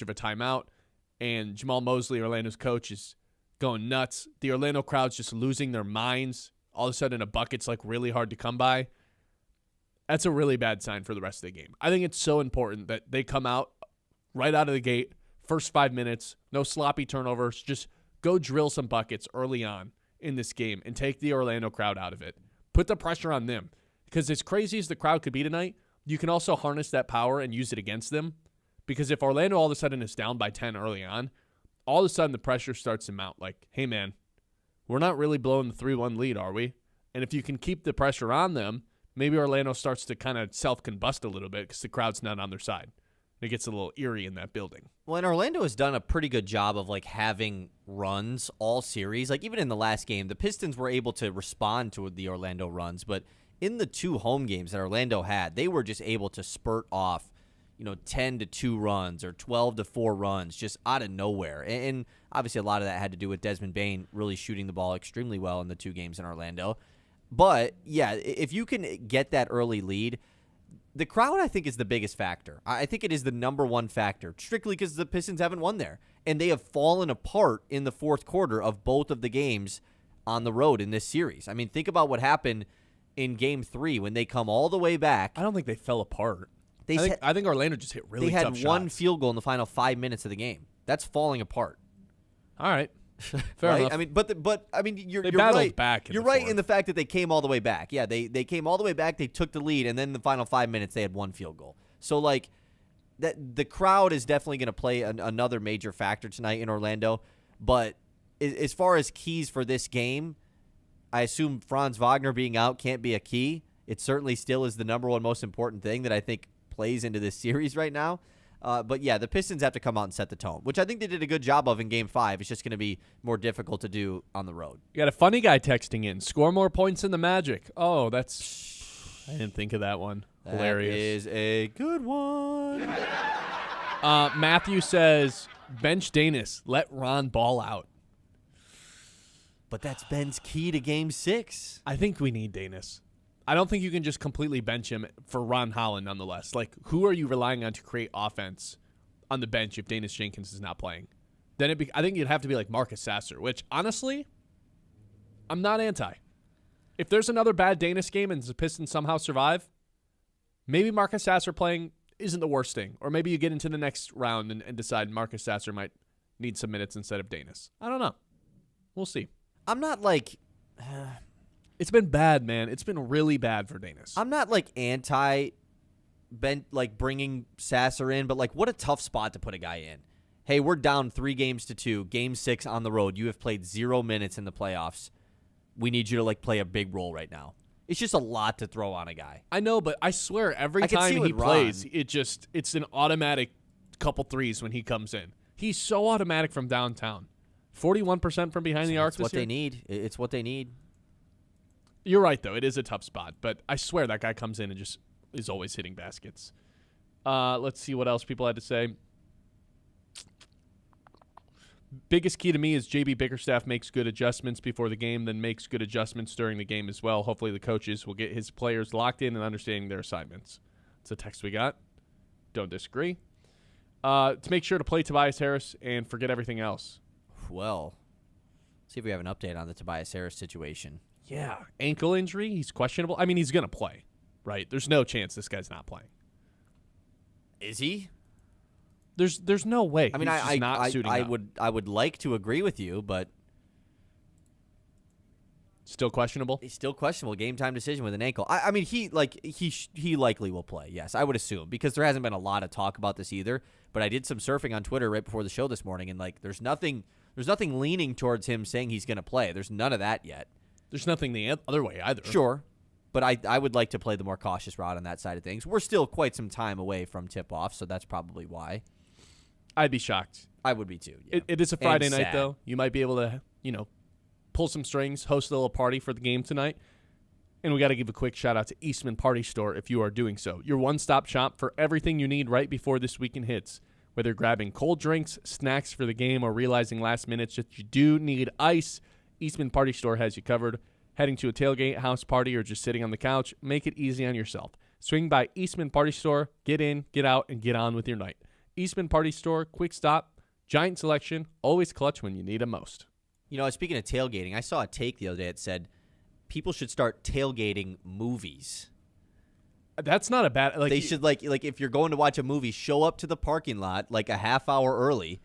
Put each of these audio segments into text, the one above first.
of a timeout, and Jamal Mosley, Orlando's coach, is going nuts. The Orlando crowd's just losing their minds. All of a sudden, a bucket's like really hard to come by. That's a really bad sign for the rest of the game. I think it's so important that they come out right out of the gate, first 5 minutes, no sloppy turnovers, just go drill some buckets early on in this game and take the Orlando crowd out of it. Put the pressure on them. Because as crazy as the crowd could be tonight, you can also harness that power and use it against them. Because if Orlando all of a sudden is down by 10 early on, all of a sudden the pressure starts to mount. Like, hey, man, we're not really blowing the 3-1 lead, are we? And if you can keep the pressure on them, maybe Orlando starts to kind of self-combust a little bit because the crowd's not on their side. It gets a little eerie in that building. Well, and Orlando has done a pretty good job of, like, having runs all series. Like, even in the last game, the Pistons were able to respond to the Orlando runs. But in the 2 home games that Orlando had, they were just able to spurt off, 10-2 runs or 12-4 runs just out of nowhere. And obviously a lot of that had to do with Desmond Bane really shooting the ball extremely well in the 2 games in Orlando. But, yeah, if you can get that early lead, the crowd, I think, is the biggest factor. I think it is the number one factor, strictly because the Pistons haven't won there. And they have fallen apart in the fourth quarter of both of the games on the road in this series. I mean, think about what happened in Game 3 when they come all the way back. I don't think they fell apart. I think Orlando just hit really tough shots. They had one field goal in the final 5 minutes of the game. That's falling apart. All right. Fair right? enough. I mean, but you're battled right. Back you're right in the fact that they came all the way back. Yeah, they came all the way back. They took the lead, and then in the final 5 minutes they had one field goal. So like that, the crowd is definitely going to play another major factor tonight in Orlando. But as far as keys for this game, I assume Franz Wagner being out can't be a key. It certainly still is the number one most important thing that I think plays into this series right now. But, yeah, the Pistons have to come out and set the tone, which I think they did a good job of in Game 5. It's just going to be more difficult to do on the road. You got a funny guy texting in. Score more points than the Magic. Oh, that's – I didn't think of that one. Hilarious. That is a good one. Matthew says, bench Danis. Let Ron ball out. But that's Ben's key to Game 6. I think we need Danis. I don't think you can just completely bench him for Ron Holland nonetheless. Like, who are you relying on to create offense on the bench if Danis Jenkins is not playing? Then I think you'd have to be like Marcus Sasser, which, honestly, I'm not anti. If there's another bad Danis game and the Pistons somehow survive, maybe Marcus Sasser playing isn't the worst thing. Or maybe you get into the next round and decide Marcus Sasser might need some minutes instead of Danis. I don't know. We'll see. I'm not like... It's been bad, man. It's been really bad for Danis. I'm not like anti-Ben, like bringing Sasser in, but like what a tough spot to put a guy in. Hey, we're down 3-2, Game 6 on the road. You have played 0 minutes in the playoffs. We need you to like play a big role right now. It's just a lot to throw on a guy. I know, but I swear every time he plays, it's an automatic couple threes when he comes in. He's so automatic from downtown. 41% from behind the arc this year. It's what they need. It's what they need. You're right, though. It is a tough spot, but I swear that guy comes in and just is always hitting baskets. Let's see what else people had to say. Biggest key to me is JB Bickerstaff makes good adjustments before the game, then makes good adjustments during the game as well. Hopefully the coaches will get his players locked in and understanding their assignments. It's a text we got. Don't disagree. To make sure to play Tobias Harris and forget everything else. Well, see if we have an update on the Tobias Harris situation. Yeah, ankle injury. He's questionable. I mean, he's going to play, right? There's no chance this guy's not playing. Is he? There's no way. I mean, I would like to agree with you, but still questionable. He's still questionable. Game time decision with an ankle. I mean, he likely will play. Yes, I would assume because there hasn't been a lot of talk about this either. But I did some surfing on Twitter right before the show this morning, and like, there's nothing leaning towards him saying he's going to play. There's none of that yet. There's nothing the other way either. Sure, but I would like to play the more cautious route on that side of things. We're still quite some time away from tip-off, so that's probably why. I'd be shocked. I would be too. Yeah. It is a Friday night, though. You might be able to, pull some strings, host a little party for the game tonight. And we got to give a quick shout-out to Eastman Party Store if you are doing so. Your one-stop shop for everything you need right before this weekend hits. Whether grabbing cold drinks, snacks for the game, or realizing last minute that you do need ice, Eastman Party Store has you covered. Heading to a tailgate, house party, or just sitting on the couch, make it easy on yourself. Swing by Eastman Party Store, get in, get out, and get on with your night. Eastman Party Store, quick stop, giant selection, always clutch when you need them most. You know, speaking of tailgating, I saw a take the other day that said people should start tailgating movies. That's not a bad. They should like if you're going to watch a movie, show up to the parking lot like a half hour early.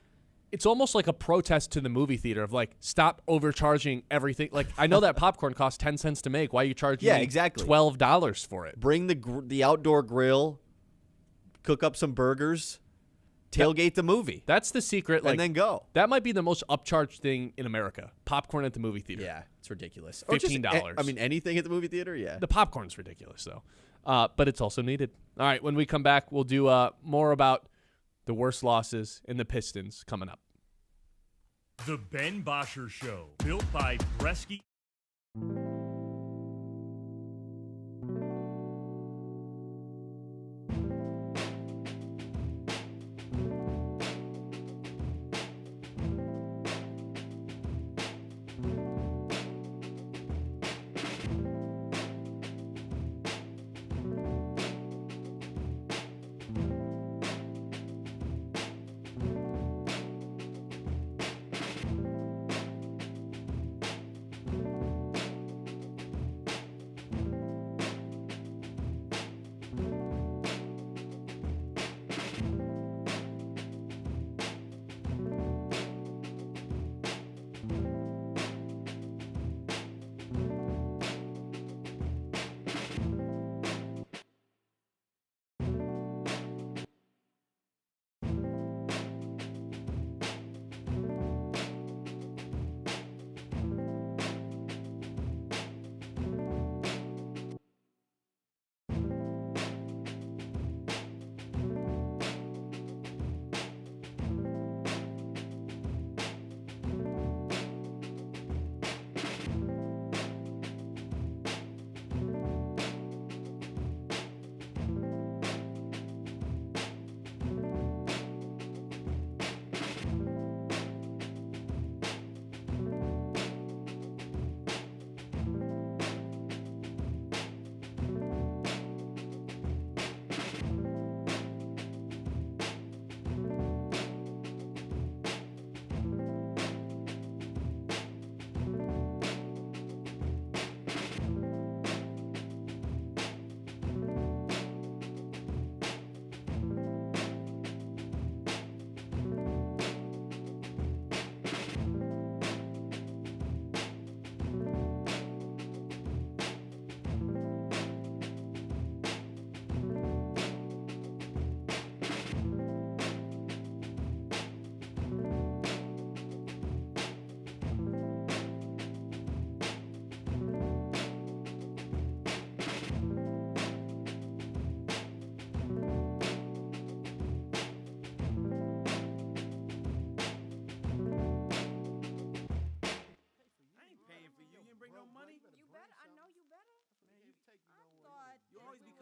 It's almost like a protest to the movie theater of like, stop overcharging everything. Like, I know that popcorn costs 10 cents to make. Why are you charging me exactly. $12 for it? Bring the outdoor grill, cook up some burgers, tailgate the movie. That's the secret. And then go. That might be the most upcharged thing in America. Popcorn at the movie theater. Yeah, it's ridiculous. $15. I mean, anything at the movie theater, yeah. The popcorn's ridiculous, though. But it's also needed. All right, when we come back, we'll do more about the worst losses in the Pistons coming up. The Ben Bosher Show, built by Bresky.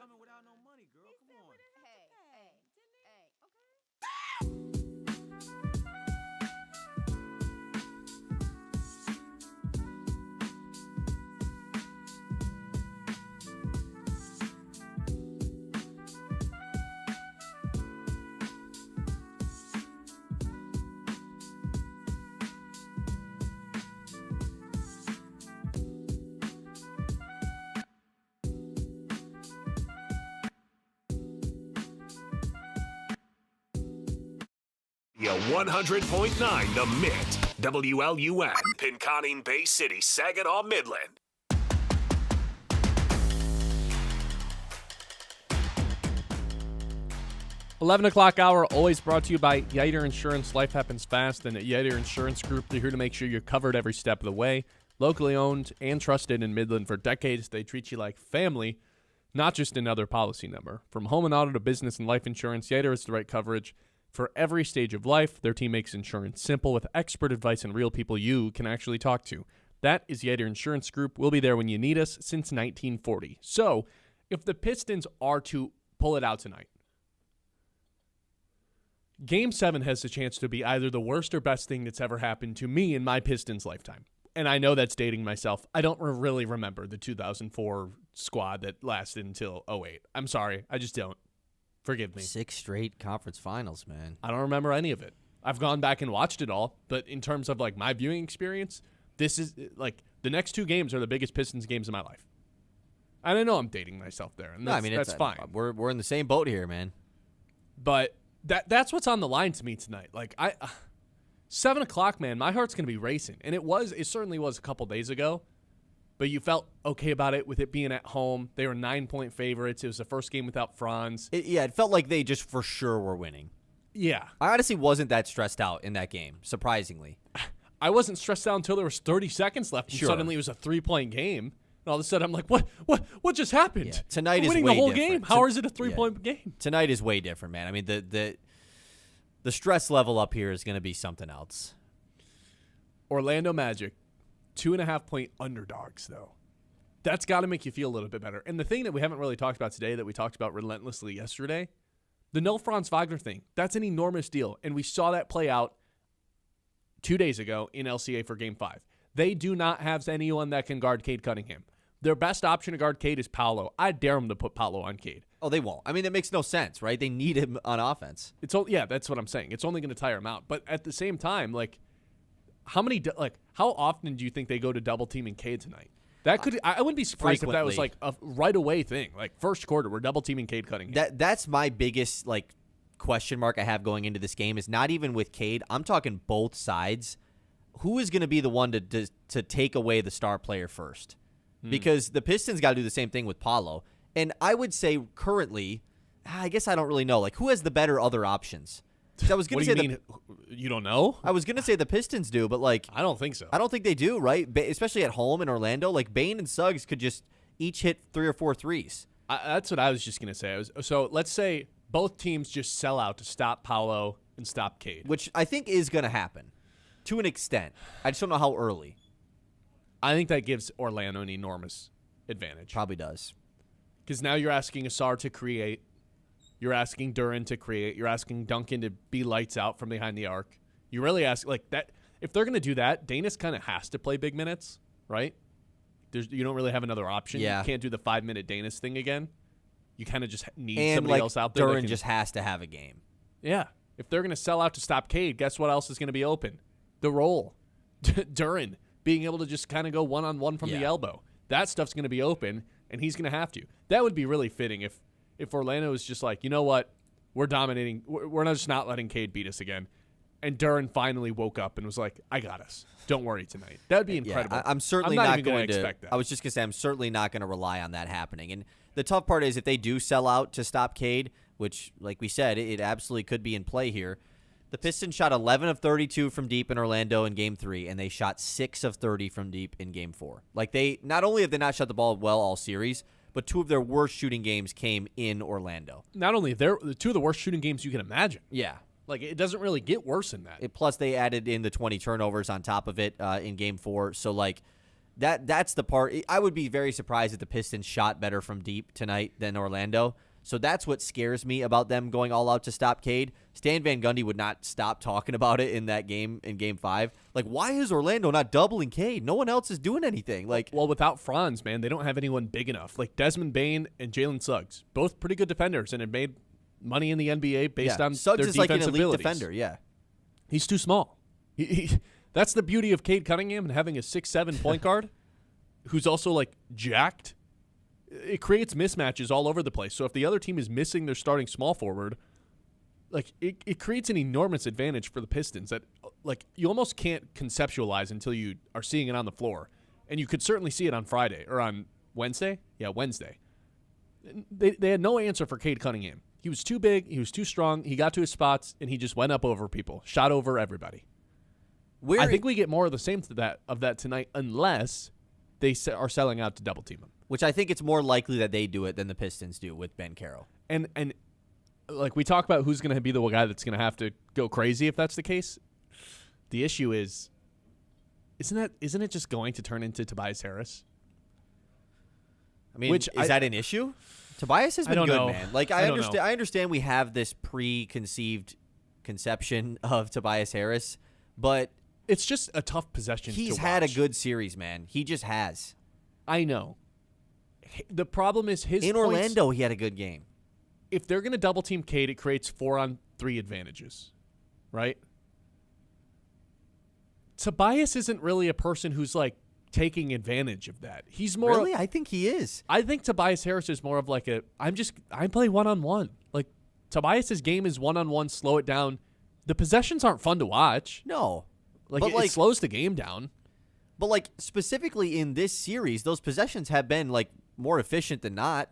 coming without no money, girl. Come on. Yeah, 100.9 The Mint. WLUN, Pinconning Bay City, Saginaw, Midland. $11 hour, always brought to you by Yater Insurance. Life happens fast, and at Yater Insurance Group, they're here to make sure you're covered every step of the way. Locally owned and trusted in Midland for decades, they treat you like family, not just another policy number. From home and auto to business and life insurance, Yater is the right coverage for every stage of life. Their team makes insurance simple with expert advice and real people you can actually talk to. That is Yater Insurance Group. We'll be there when you need us since 1940. So, if the Pistons are to pull it out tonight, Game 7 has the chance to be either the worst or best thing that's ever happened to me in my Pistons lifetime. And I know that's dating myself. I don't really remember the 2004 squad that lasted until 2008. I'm sorry. I just don't. Forgive me. 6 straight conference finals, man. I don't remember any of it. I've gone back and watched it all, but in terms of like my viewing experience, this is like the next 2 games are the biggest Pistons games of my life. And I know I'm dating myself there, and that's fine. We're in the same boat here, man. But that's what's on the line to me tonight. Like 7 o'clock, man, my heart's gonna be racing, and it certainly was a couple days ago. But you felt okay about it with it being at home. They were 9-point favorites. It was the first game without Franz. It felt like they just for sure were winning. Yeah. I honestly wasn't that stressed out in that game, surprisingly. I wasn't stressed out until there was 30 seconds left, and suddenly it was a 3-point game. And all of a sudden, I'm like, what just happened? Yeah. Tonight We're is winning way the whole different. game. How is it a 3-point game? Tonight is way different, man. I mean, the stress level up here is going to be something else. Orlando Magic, 2.5-point underdogs, though. That's got to make you feel a little bit better. And the thing that we haven't really talked about today that we talked about relentlessly yesterday, the no Franz Wagner thing, that's an enormous deal. And we saw that play out 2 days ago in LCA for Game 5. They do not have anyone that can guard Cade Cunningham. Their best option to guard Cade is Paolo. I dare them to put Paolo on Cade. Oh, they won't. I mean, that makes no sense, right? They need him on offense. Yeah, that's what I'm saying. It's only going to tire him out. But at the same time, like, how often do you think they go to double teaming Cade tonight? That could I wouldn't be surprised if that was like a right away thing. Like first quarter, we're double teaming Cade Cunningham. That's my biggest like question mark I have going into this game is not even with Cade. I'm talking both sides. Who is going to be the one to take away the star player first? Because the Pistons got to do the same thing with Paolo. And I would say currently, I guess I don't really know. Like who has the better other options? I was going to say you don't know? I was going to say the Pistons do, but like I don't think so. I don't think they do, right? Especially at home in Orlando. Like Bane and Suggs could just each hit 3 or 4 threes. That's what I was just going to say. So let's say both teams just sell out to stop Paolo and stop Cade. Which I think is going to happen to an extent. I just don't know how early. I think that gives Orlando an enormous advantage. Probably does. Because now you're asking Asar to create. You're asking Duran to create. You're asking Duncan to be lights out from behind the arc. You really ask like that. If they're going to do that, Danis kind of has to play big minutes, right? You don't really have another option. Yeah. You can't do the 5-minute Danis thing again. You kind of just need and somebody like else out there. Duran just has to have a game. Yeah. If they're going to sell out to stop Cade, guess what else is going to be open? The roll. Duran being able to just kind of go one-on-one from the elbow. That stuff's going to be open, and he's going to have to. That would be really fitting if Orlando is just like, you know what, we're dominating. We're just not letting Cade beat us again. And Duran finally woke up and was like, I got us. Don't worry tonight. That would be incredible. Yeah, I'm certainly not not even going to expect that. I was just going to say I'm certainly not going to rely on that happening. And the tough part is if they do sell out to stop Cade, which, like we said, it absolutely could be in play here. The Pistons shot 11 of 32 from deep in Orlando in Game 3, and they shot 6 of 30 from deep in Game 4. Like not only have they not shot the ball well all series, but 2 of their worst shooting games came in Orlando. Not only they're 2 of the worst shooting games you can imagine. Yeah. Like, it doesn't really get worse than that. Plus, they added in the 20 turnovers on top of it in Game 4. So, like, that's the part. I would be very surprised if the Pistons shot better from deep tonight than Orlando. So that's what scares me about them going all out to stop Cade. Stan Van Gundy would not stop talking about it in that game, in Game 5. Like, why is Orlando not doubling Cade? No one else is doing anything. Like, well, without Franz, man, they don't have anyone big enough. Like Desmond Bane and Jalen Suggs, both pretty good defenders and have made money in the NBA based on Suggs their is like an defensive elite abilities. defender, yeah. He's too small. That's the beauty of Cade Cunningham and having a 6'7" point guard who's also, like, jacked. It creates mismatches all over the place. So if the other team is missing their starting small forward, like it creates an enormous advantage for the Pistons that like you almost can't conceptualize until you are seeing it on the floor. And you could certainly see it on Friday or on Wednesday. Yeah, Wednesday. They had no answer for Cade Cunningham. He was too big, he was too strong, he got to his spots, and he just went up over people, shot over everybody. I think we get more of the same of that tonight unless they are selling out to double team him. Which I think it's more likely that they do it than the Pistons do with Ben Carroll. And like we talk about who's going to be the guy that's going to have to go crazy if that's the case. The issue is, isn't it just going to turn into Tobias Harris? I mean, is that an issue? Tobias has been good, know. man. Like I understand we have this preconceived conception of Tobias Harris, but it's just a tough possession. He's to had a watch. good series, man. He just has. I know. The problem is his in points, Orlando. He had a good game. if they're going to double team Cade, it creates 4-on-3 advantages, right? Tobias isn't really a person who's like taking advantage of that. He's more Really? I think he is. I think Tobias Harris is more of like I play one-on-one. Like Tobias's game is one-on-one, slow it down. The possessions aren't fun to watch. No. Like But, it slows the game down. But, like, specifically in this series, those possessions have been, like, more efficient than not.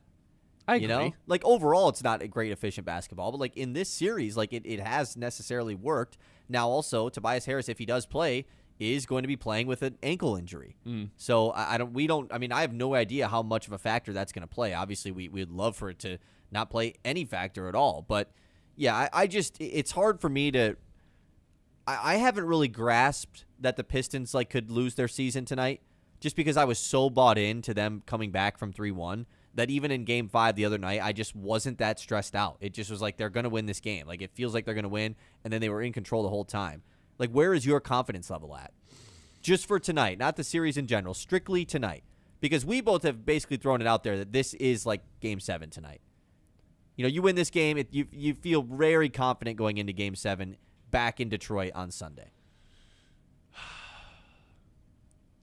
I agree. You know? Like, overall, it's not a great efficient basketball. But, like, in this series, like, it has necessarily worked. Now, also, Tobias Harris, if he does play, is going to be playing with an ankle injury. So, I have no idea how much of a factor that's going to play. Obviously, we'd love for it to not play any factor at all. But, yeah, it's hard for me to... I haven't really grasped that the Pistons like could lose their season tonight, just because I was so bought into them coming back from 3-1 that even in Game 5 the other night, I just wasn't that stressed out. It just was like they're going to win this game. Like it feels like they're going to win, and then they were in control the whole time. Like where is your confidence level at? Just for tonight, not the series in general, strictly tonight. Because we both have basically thrown it out there that this is like Game 7 tonight. You know, you win this game, you feel very confident going into Game 7 back in Detroit on Sunday.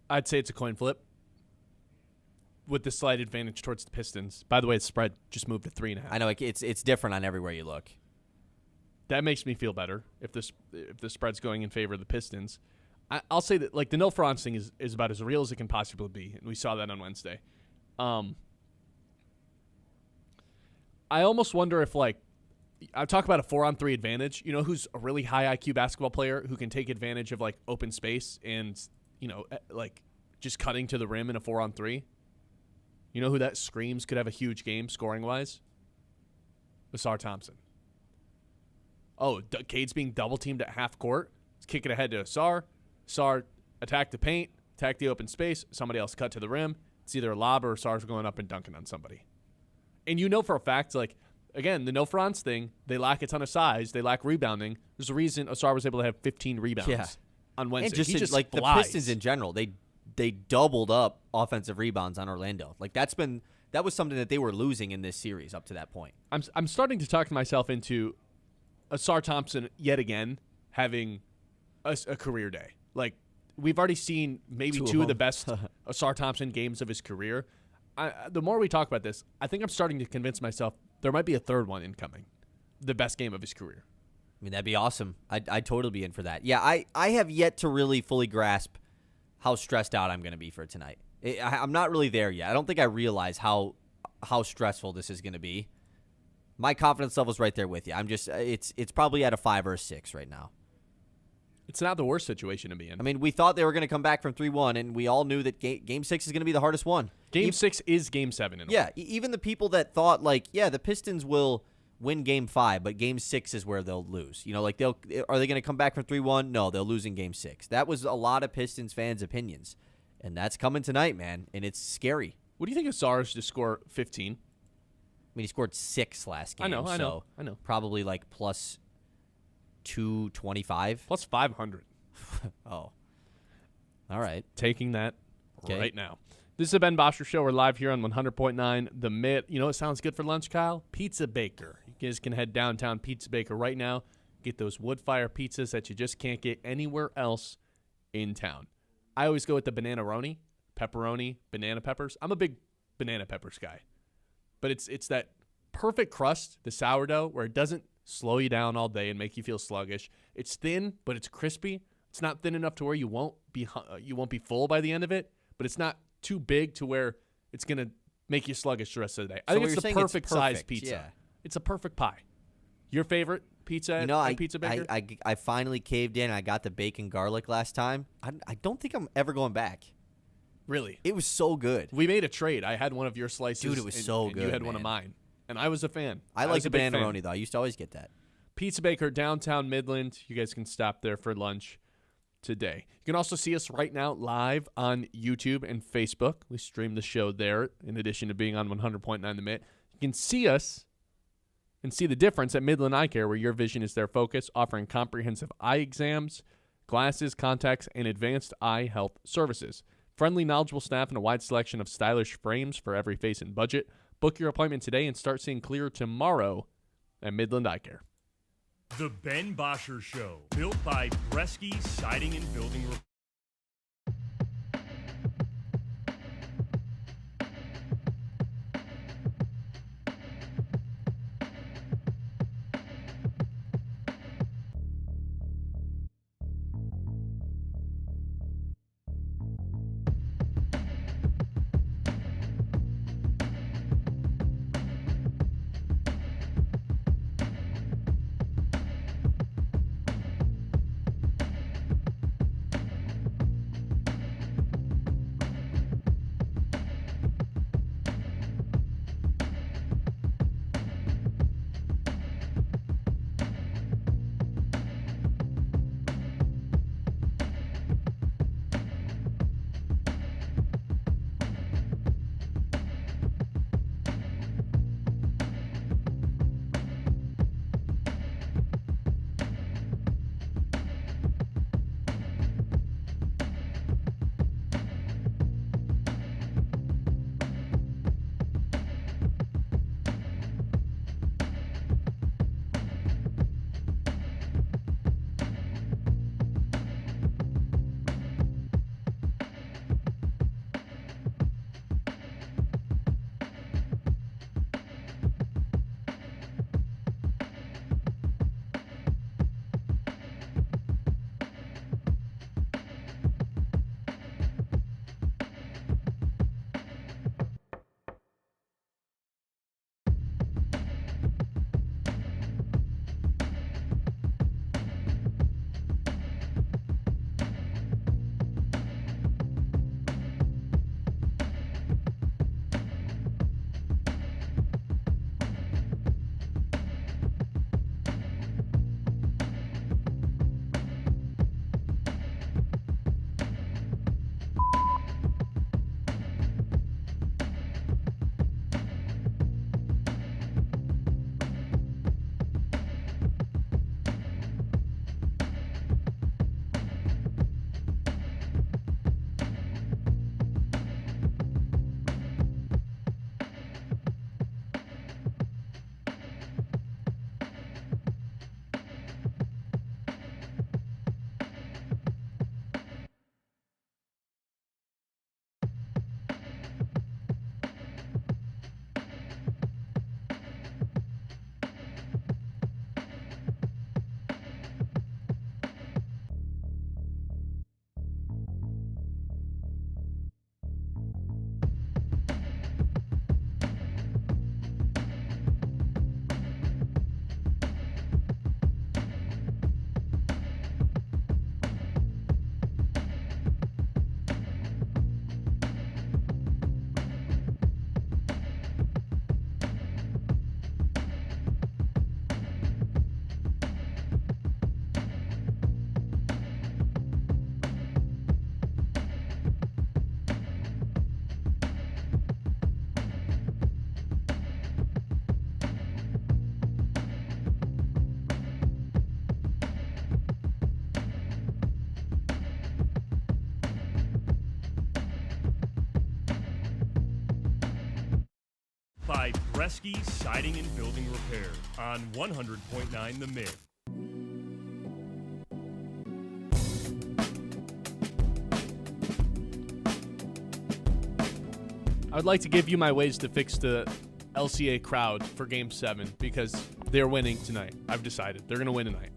I'd say it's a coin flip with the slight advantage towards the Pistons. By the way, the spread just moved to 3.5. I know it's different on everywhere you look. That makes me feel better if the spread's going in favor of the Pistons. I'll say that like the no Franz thing is about as real as it can possibly be, and we saw that on Wednesday. I almost wonder if like I talk about a 4-on-3 advantage. You know who's a really high IQ basketball player who can take advantage of like open space and like just cutting to the rim in a 4-on-3? You know who that screams could have a huge game scoring wise? Ausar Thompson. Oh, Cade's being double teamed at half court. He's kicking ahead to Ausar. Ausar attack the paint, attack the open space. Somebody else cut to the rim. It's either a lob or Ausar's going up and dunking on somebody. And you know for a fact, like, again, the no Franz thing, they lack a ton of size. They lack rebounding. There's a reason Ausar was able to have 15 rebounds on Wednesday. And just like flies. the Pistons in general, they doubled up offensive rebounds on Orlando. Like that was something that they were losing in this series up to that point. I'm starting to talk myself into Ausar Thompson yet again having a career day. Like we've already seen maybe two of the best Ausar Thompson games of his career. The more we talk about this, I think I'm starting to convince myself there might be a third one incoming. The best game of his career. I mean, that'd be awesome. I'd totally be in for that. Yeah, I have yet to really fully grasp how stressed out I'm going to be for tonight. I'm not really there yet. I don't think I realize how stressful this is going to be. My confidence level's right there with you. I'm just it's probably at a 5 or a 6 right now. It's not the worst situation to be in. I mean, we thought they were going to come back from 3-1, and we all knew that Game 6 is going to be the hardest one. Game 6 is Game 7 in a way. Even the people that thought, like, yeah, the Pistons will win Game 5, but Game 6 is where they'll lose. You know, like, are they going to come back from 3-1? No, they'll lose in Game 6. That was a lot of Pistons fans' opinions, and that's coming tonight, man, and it's scary. What do you think of Ausar's to score 15? I mean, he scored 6 last game. I know. Probably, like, plus 225. Plus 500. Oh. All right. Taking that right now. This is the Ben Bosher Show. We're live here on 100.9 The Mitt. You know what sounds good for lunch, Kyle? Pizza Baker. You guys can head downtown Pizza Baker right now. Get those wood fire pizzas that you just can't get anywhere else in town. I always go with the banana-roni, pepperoni, banana peppers. I'm a big banana peppers guy. But it's that perfect crust, the sourdough, where it doesn't slow you down all day and make you feel sluggish. It's thin, but it's crispy. It's not thin enough to where you won't be full by the end of it, but it's not too big to where it's going to make you sluggish the rest of the day. I think it's the perfect size pizza. Yeah. It's a perfect pie. Your favorite pizza at Pizza Baker? I finally caved in. I got the bacon garlic last time. I don't think I'm ever going back. Really? It was so good. We made a trade. I had one of your slices. Dude, it was so good, You had one of mine. And I was a fan. I like the banana-roni, though. I used to always get that. Pizza Baker, downtown Midland. You guys can stop there for lunch today. You can also see us right now live on YouTube and Facebook. We stream the show there in addition to being on 100.9 The Mitt. You can see us and see the difference at Midland Eye Care, where your vision is their focus, offering comprehensive eye exams, glasses, contacts, and advanced eye health services. Friendly, knowledgeable staff and a wide selection of stylish frames for every face and budget. Book your appointment today and start seeing clear tomorrow at Midland Eye Care. The Ben Bosher Show, built by Bresky Siding and Building Repair. By Bresky Siding and Building Repair on 100.9 The Mid. I would like to give you my ways to fix the LCA crowd for Game 7 because they're winning tonight. I've decided. They're going to win tonight.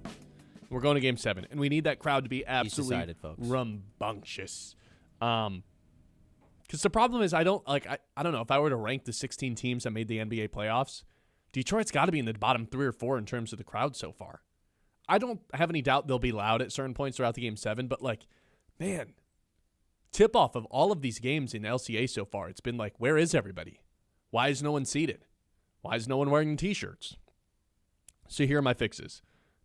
We're going to Game 7, and we need that crowd to be absolutely decided, folks. rambunctious. Because the problem is I don't know, if I were to rank the 16 teams that made the NBA playoffs, Detroit's got to be in the bottom 3 or 4 in terms of the crowd so far. I don't have any doubt they'll be loud at certain points throughout the Game 7, but, man, tip-off of all of these games in LCA so far, it's been like, where is everybody? Why is no one seated? Why is no one wearing T-shirts? So here are my fixes.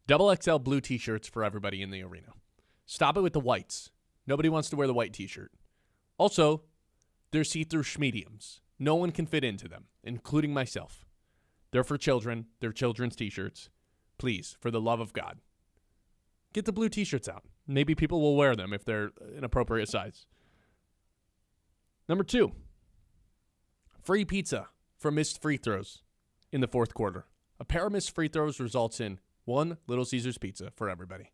Double XL blue T-shirts for everybody in the arena. Stop it with the whites. Nobody wants to wear the white T-shirt. Also, they're see-through schmediums. No one can fit into them, including myself. They're for children. They're children's T-shirts. Please, for the love of God, get the blue T-shirts out. Maybe people will wear them if they're an appropriate size. Number 2, free pizza for missed free throws in the fourth quarter. A pair of missed free throws results in one Little Caesars pizza for everybody.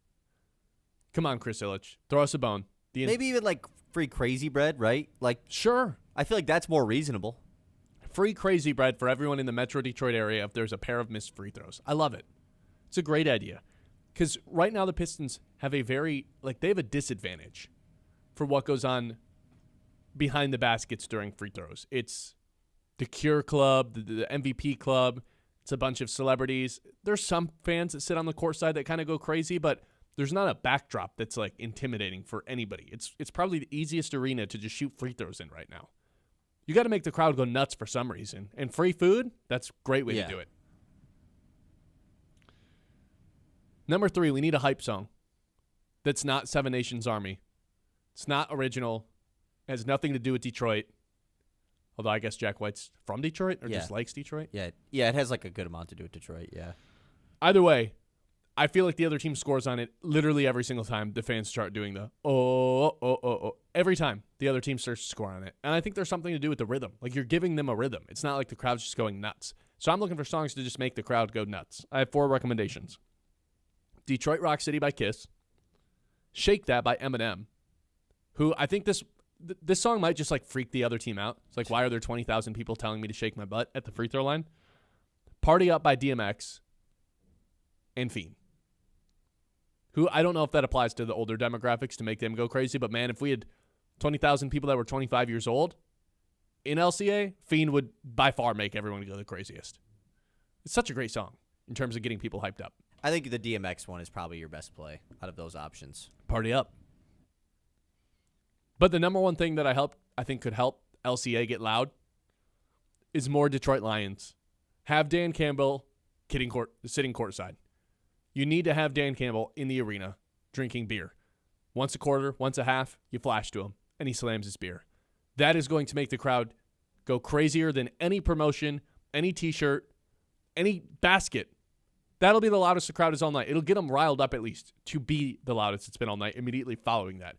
Come on, Chris Ilitch. Throw us a bone. Maybe even like free crazy bread, right? Like, sure. I feel like that's more reasonable. Free crazy bread for everyone in the Metro Detroit area if there's a pair of missed free throws. I love it. It's a great idea. Because right now the Pistons have they have a disadvantage for what goes on behind the baskets during free throws. It's the Cure Club, the MVP Club. It's a bunch of celebrities. There's some fans that sit on the court side that kind of go crazy, but there's not a backdrop that's like intimidating for anybody. It's probably the easiest arena to just shoot free throws in right now. You got to make the crowd go nuts for some reason. And free food, that's a great way to do it. Number 3, we need a hype song that's not Seven Nations Army. It's not original. It has nothing to do with Detroit. Although I guess Jack White's from Detroit or just likes Detroit. Yeah, it has like a good amount to do with Detroit, yeah. Either way, I feel like the other team scores on it literally every single time the fans start doing the oh. Every time the other team starts to score on it. And I think there's something to do with the rhythm. Like you're giving them a rhythm. It's not like the crowd's just going nuts. So I'm looking for songs to just make the crowd go nuts. I have 4 recommendations. Detroit Rock City by Kiss. Shake That by Eminem, who I think this song might just like freak the other team out. It's like, why are there 20,000 people telling me to shake my butt at the free throw line? Party Up by DMX and Fiend, who I don't know if that applies to the older demographics to make them go crazy, but man, if we had 20,000 people that were 25 years old in LCA, Fiend would by far make everyone go the craziest. It's such a great song in terms of getting people hyped up. I think the DMX one is probably your best play out of those options. Party Up. But the number one thing that I think could help LCA get loud is more Detroit Lions. Have Dan Campbell sitting courtside. You need to have Dan Campbell in the arena drinking beer. Once a quarter, once a half, you flash to him, and he slams his beer. That is going to make the crowd go crazier than any promotion, any T-shirt, any basket. That'll be the loudest the crowd is all night. It'll get them riled up at least to be the loudest it's been all night immediately following that.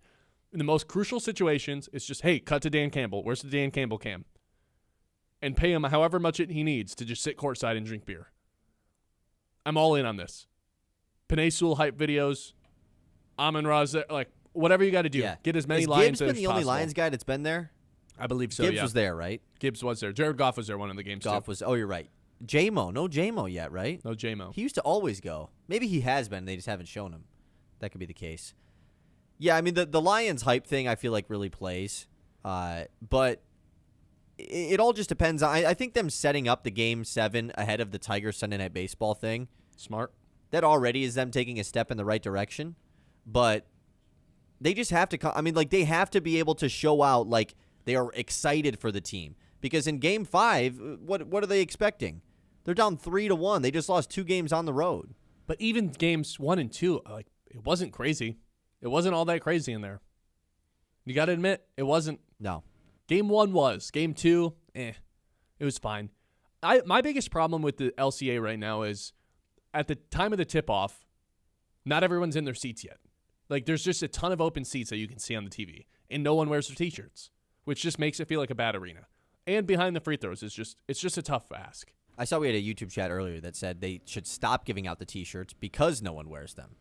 In the most crucial situations, it's just, hey, cut to Dan Campbell. Where's the Dan Campbell cam? And pay him however much he needs to just sit courtside and drink beer. I'm all in on this. Panay Sewell hype videos, Amon-Ra's, like whatever you got to do. Yeah. Get as many Lions as possible. Gibbs been the only Lions guy that's been there? I believe so, Gibbs was there, right? Gibbs was there. Jared Goff was there one of the games, Oh, you're right. J-Mo. No J-Mo yet, right? No J-Mo. He used to always go. Maybe he has been. They just haven't shown him. That could be the case. Yeah, I mean, the Lions hype thing I feel like really plays. But it all just depends. I think them setting up the Game 7 ahead of the Tigers Sunday Night Baseball thing. Smart. That already is them taking a step in the right direction. But they just have to they have to be able to show out like they are excited for the team. Because in Game 5, what are they expecting? They're down 3-1. They just lost 2 games on the road. But even games 1 and 2, like it wasn't crazy. It wasn't all that crazy in there. You got to admit, it wasn't. No. Game 1 was. Game 2, it was fine. My biggest problem with the LCA right now is at the time of the tip-off, not everyone's in their seats yet. Like there's just a ton of open seats that you can see on the TV, and no one wears their T-shirts, which just makes it feel like a bad arena. And behind the free throws, it's just a tough ask. I saw we had a YouTube chat earlier that said they should stop giving out the T-shirts because no one wears them,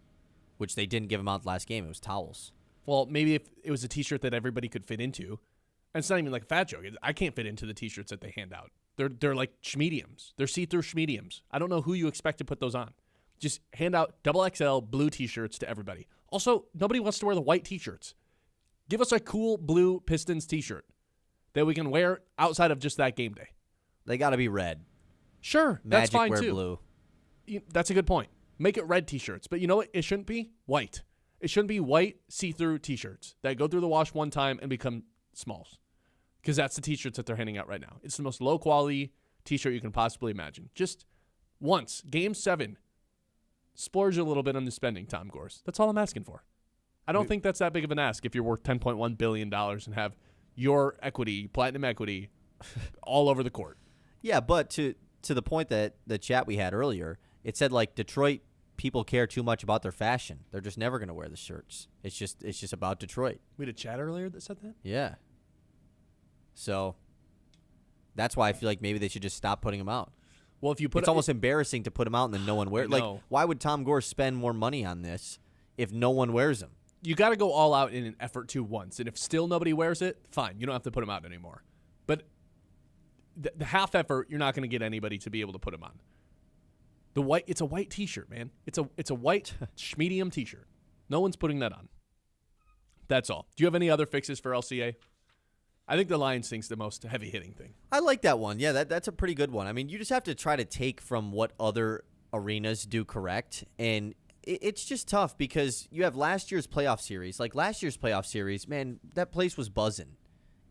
which they didn't give them out last game. It was towels. Well, maybe if it was a T-shirt that everybody could fit into, and it's not even like a fat joke. I can't fit into the T-shirts that they hand out. They're like schmediums. They're see-through schmediums. I don't know who you expect to put those on. Just hand out XXL blue T-shirts to everybody. Also, nobody wants to wear the white T-shirts. Give us a cool blue Pistons T-shirt that we can wear outside of just that game day. They got to be red. Sure, Magic that's fine wear too. Blue. That's a good point. Make it red T-shirts. But you know what? It shouldn't be white. It shouldn't be white see-through T-shirts that go through the wash one time and become smalls. Because that's the T-shirts that they're handing out right now. It's the most low-quality T-shirt you can possibly imagine. Just once, Game 7, splurge a little bit on the spending, Tom Gores. That's all I'm asking for. I don't think that's that big of an ask if you're worth $10.1 billion and have your equity, platinum equity, all over the court. Yeah, but to the point that the chat we had earlier, it said like Detroit people care too much about their fashion. They're just never going to wear the shirts. It's just about Detroit. We had a chat earlier that said that? Yeah. So That's why I feel like maybe they should just stop putting them out. Well, if you put It's almost embarrassing to put them out and then no one wears. Like, know. why would Tom Gore spend more money on this if no one wears them? you got to go all out in an effort to once, and if still nobody wears it, fine, you don't have to put them out anymore. But the half effort, you're not going to get anybody to be able to put them on. It's a white T-shirt, man. It's a white medium T-shirt. No one's putting that on. That's all. Do you have any other fixes for LCA? I think the Lions thing's the most heavy-hitting thing. I like that one. Yeah, that's a pretty good one. I mean, you just have to try to take from what other arenas do correct, and it's just tough because you have last year's playoff series. Like last year's playoff series, man, that place was buzzing.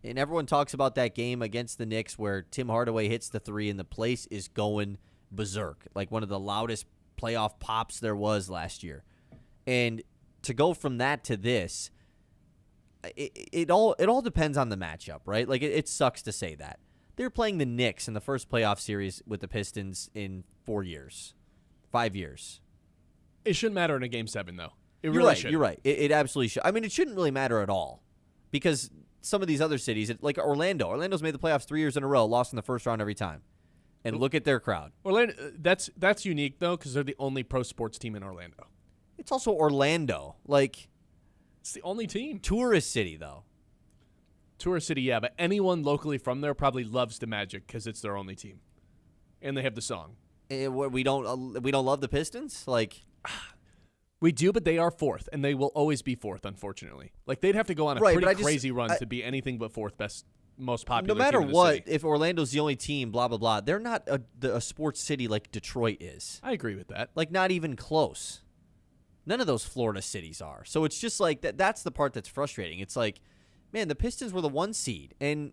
And everyone talks about that game against the Knicks where Tim Hardaway hits the three and the place is going berserk, like one of the loudest playoff pops there was last year. And to go from that to this, it all depends on the matchup, right? Like it sucks to say that. They were playing the Knicks in the first playoff series with the Pistons in 5 years. It shouldn't matter in a Game 7, though. It You're really right. should. You're right. It absolutely should. I mean, it shouldn't really matter at all because some of these other cities, like Orlando's made the playoffs 3 years in a row, lost in the first round every time. And look at their crowd. Orlando, that's unique, though, because they're the only pro sports team in Orlando. It's also Orlando. Like, It's the only team. tourist city, though. Tourist city, yeah, but anyone locally from there probably loves the Magic because it's their only team. And they have the song. We don't love the Pistons? Like, We do, but they are fourth, and they will always be fourth, unfortunately. Like, they'd have to go on a Right, but pretty I just- crazy run to be anything but fourth best, most popular no matter team in the what, city. if Orlando's the only team, blah, blah, blah, they're not a sports city like Detroit is. I agree with that. Like, not even close. None of those Florida cities are. So it's just like that's the part that's frustrating. It's like, man, the Pistons were the 1 seed, and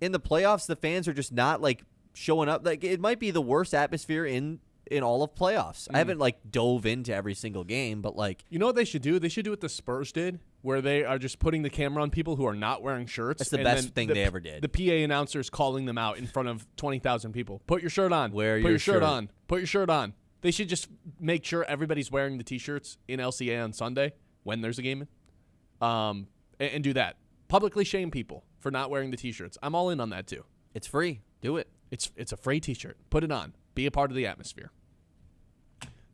in the playoffs, the fans are just not like showing up. Like, it might be the worst atmosphere in all of playoffs. I haven't like dove into every single game, but like, You know what they should do? They should do what the Spurs did, where they are just putting the camera on people who are not wearing shirts. That's the and best then thing they ever did. The PA announcers calling them out in front of 20,000 people. Put your shirt on. Wear Put your shirt shirt. on. Put your shirt on. They should just make sure everybody's wearing the T-shirts in LCA on Sunday when there's a game, and do that. Publicly shame people for not wearing the T-shirts. I'm all in on that too. it's free. Do it. It's a free T-shirt. Put it on. Be a part of the atmosphere.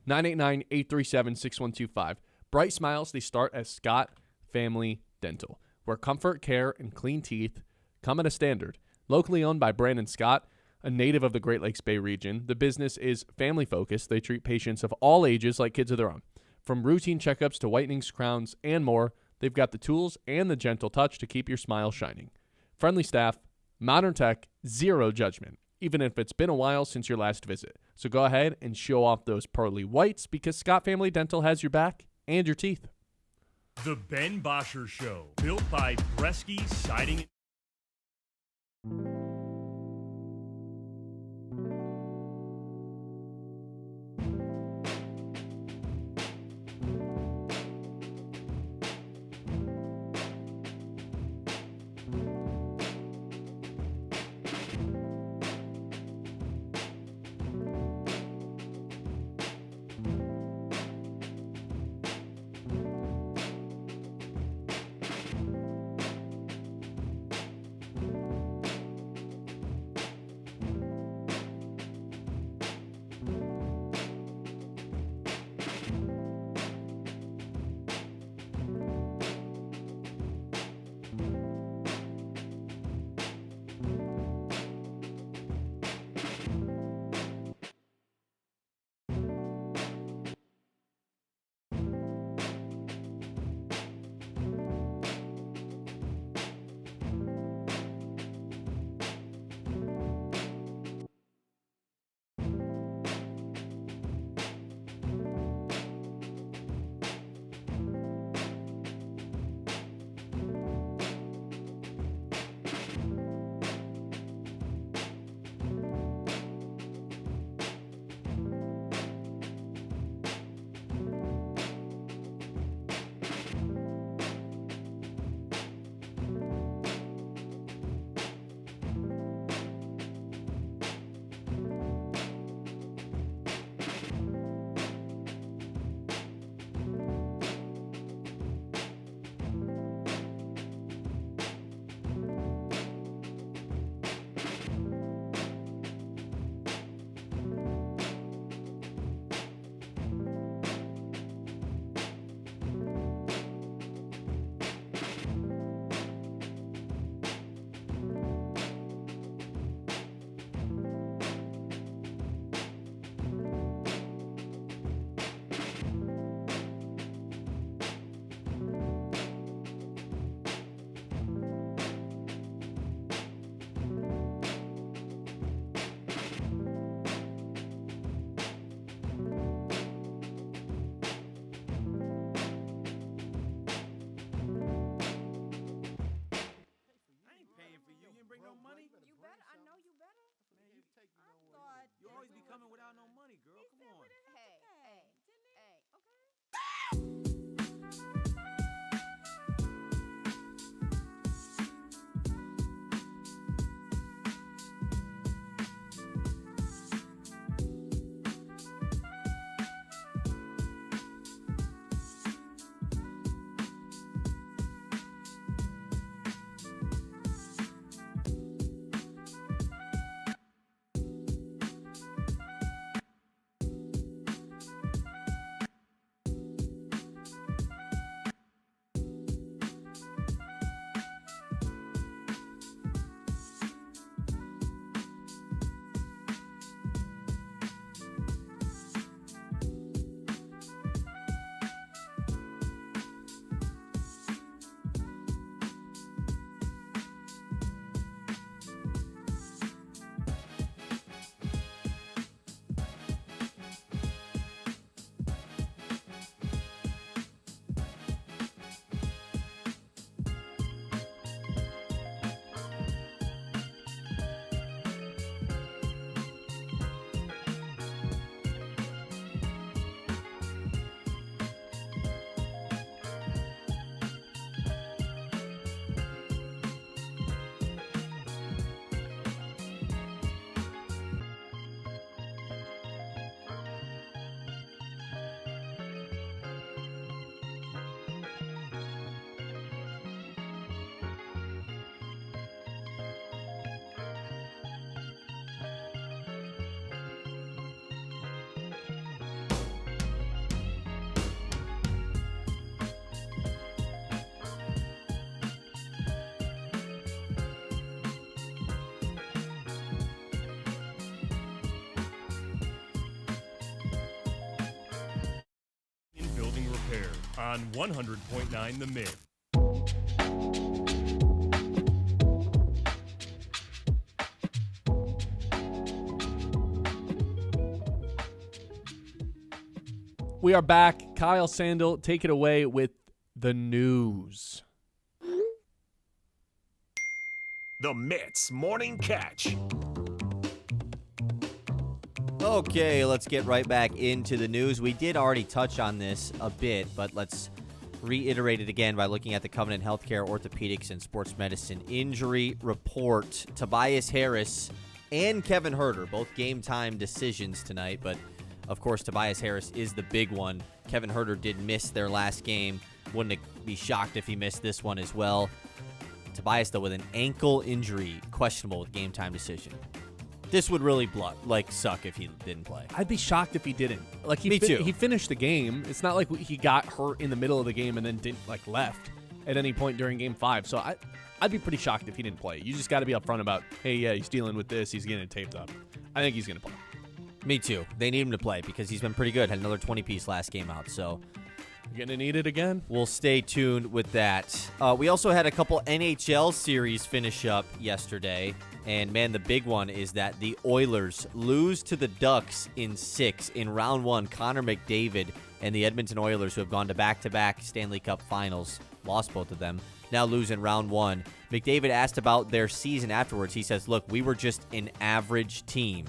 989-837-6125. Bright smiles, they start at Scott Family Dental, where comfort, care, and clean teeth come at a standard. Locally owned by Brandon Scott, a native of the Great Lakes Bay region, the business is family-focused. They treat patients of all ages like kids of their own. From routine checkups to whitenings, crowns, and more, they've got the tools and the gentle touch to keep your smile shining. Friendly staff, modern tech, zero judgment, even if it's been a while since your last visit. So go ahead and show off those pearly whites because Scott Family Dental has your back and your teeth. The Ben Bosher Show, built by Bresky Siding. Healthcare on 100.9 The Mid. We are back. Kyle Sandel, take it away with the news. The Mitts Morning Catch. Okay, let's get right back into the news. We did already touch on this a bit, but let's reiterate it again by looking at the Covenant Healthcare Orthopedics and Sports Medicine injury report. Tobias Harris and Kevin Herter, both game time decisions tonight, but of course Tobias Harris is the big one. Kevin Herter did miss their last game. Wouldn't be shocked if he missed this one as well. Tobias, though, with an ankle injury, questionable with game time decision. This would really suck if he didn't play. I'd be shocked if he didn't. Me too. He finished the game. It's not like he got hurt in the middle of the game and then didn't left at any point during Game 5. So I'd be pretty shocked if he didn't play. You just got to be upfront about, hey, yeah, he's dealing with this. He's getting it taped up. I think he's going to play. Me too. They need him to play because he's been pretty good. Had another 20-piece last game out. So You're going to need it again? we'll stay tuned with that. We also had a couple NHL series finish up yesterday. And, man, the big one is that the Oilers lose to the Ducks in 6 in round 1. Connor McDavid and the Edmonton Oilers, who have gone to back-to-back Stanley Cup finals, lost both of them, now lose in round 1. McDavid asked about their season afterwards. He says, look, we were just an average team.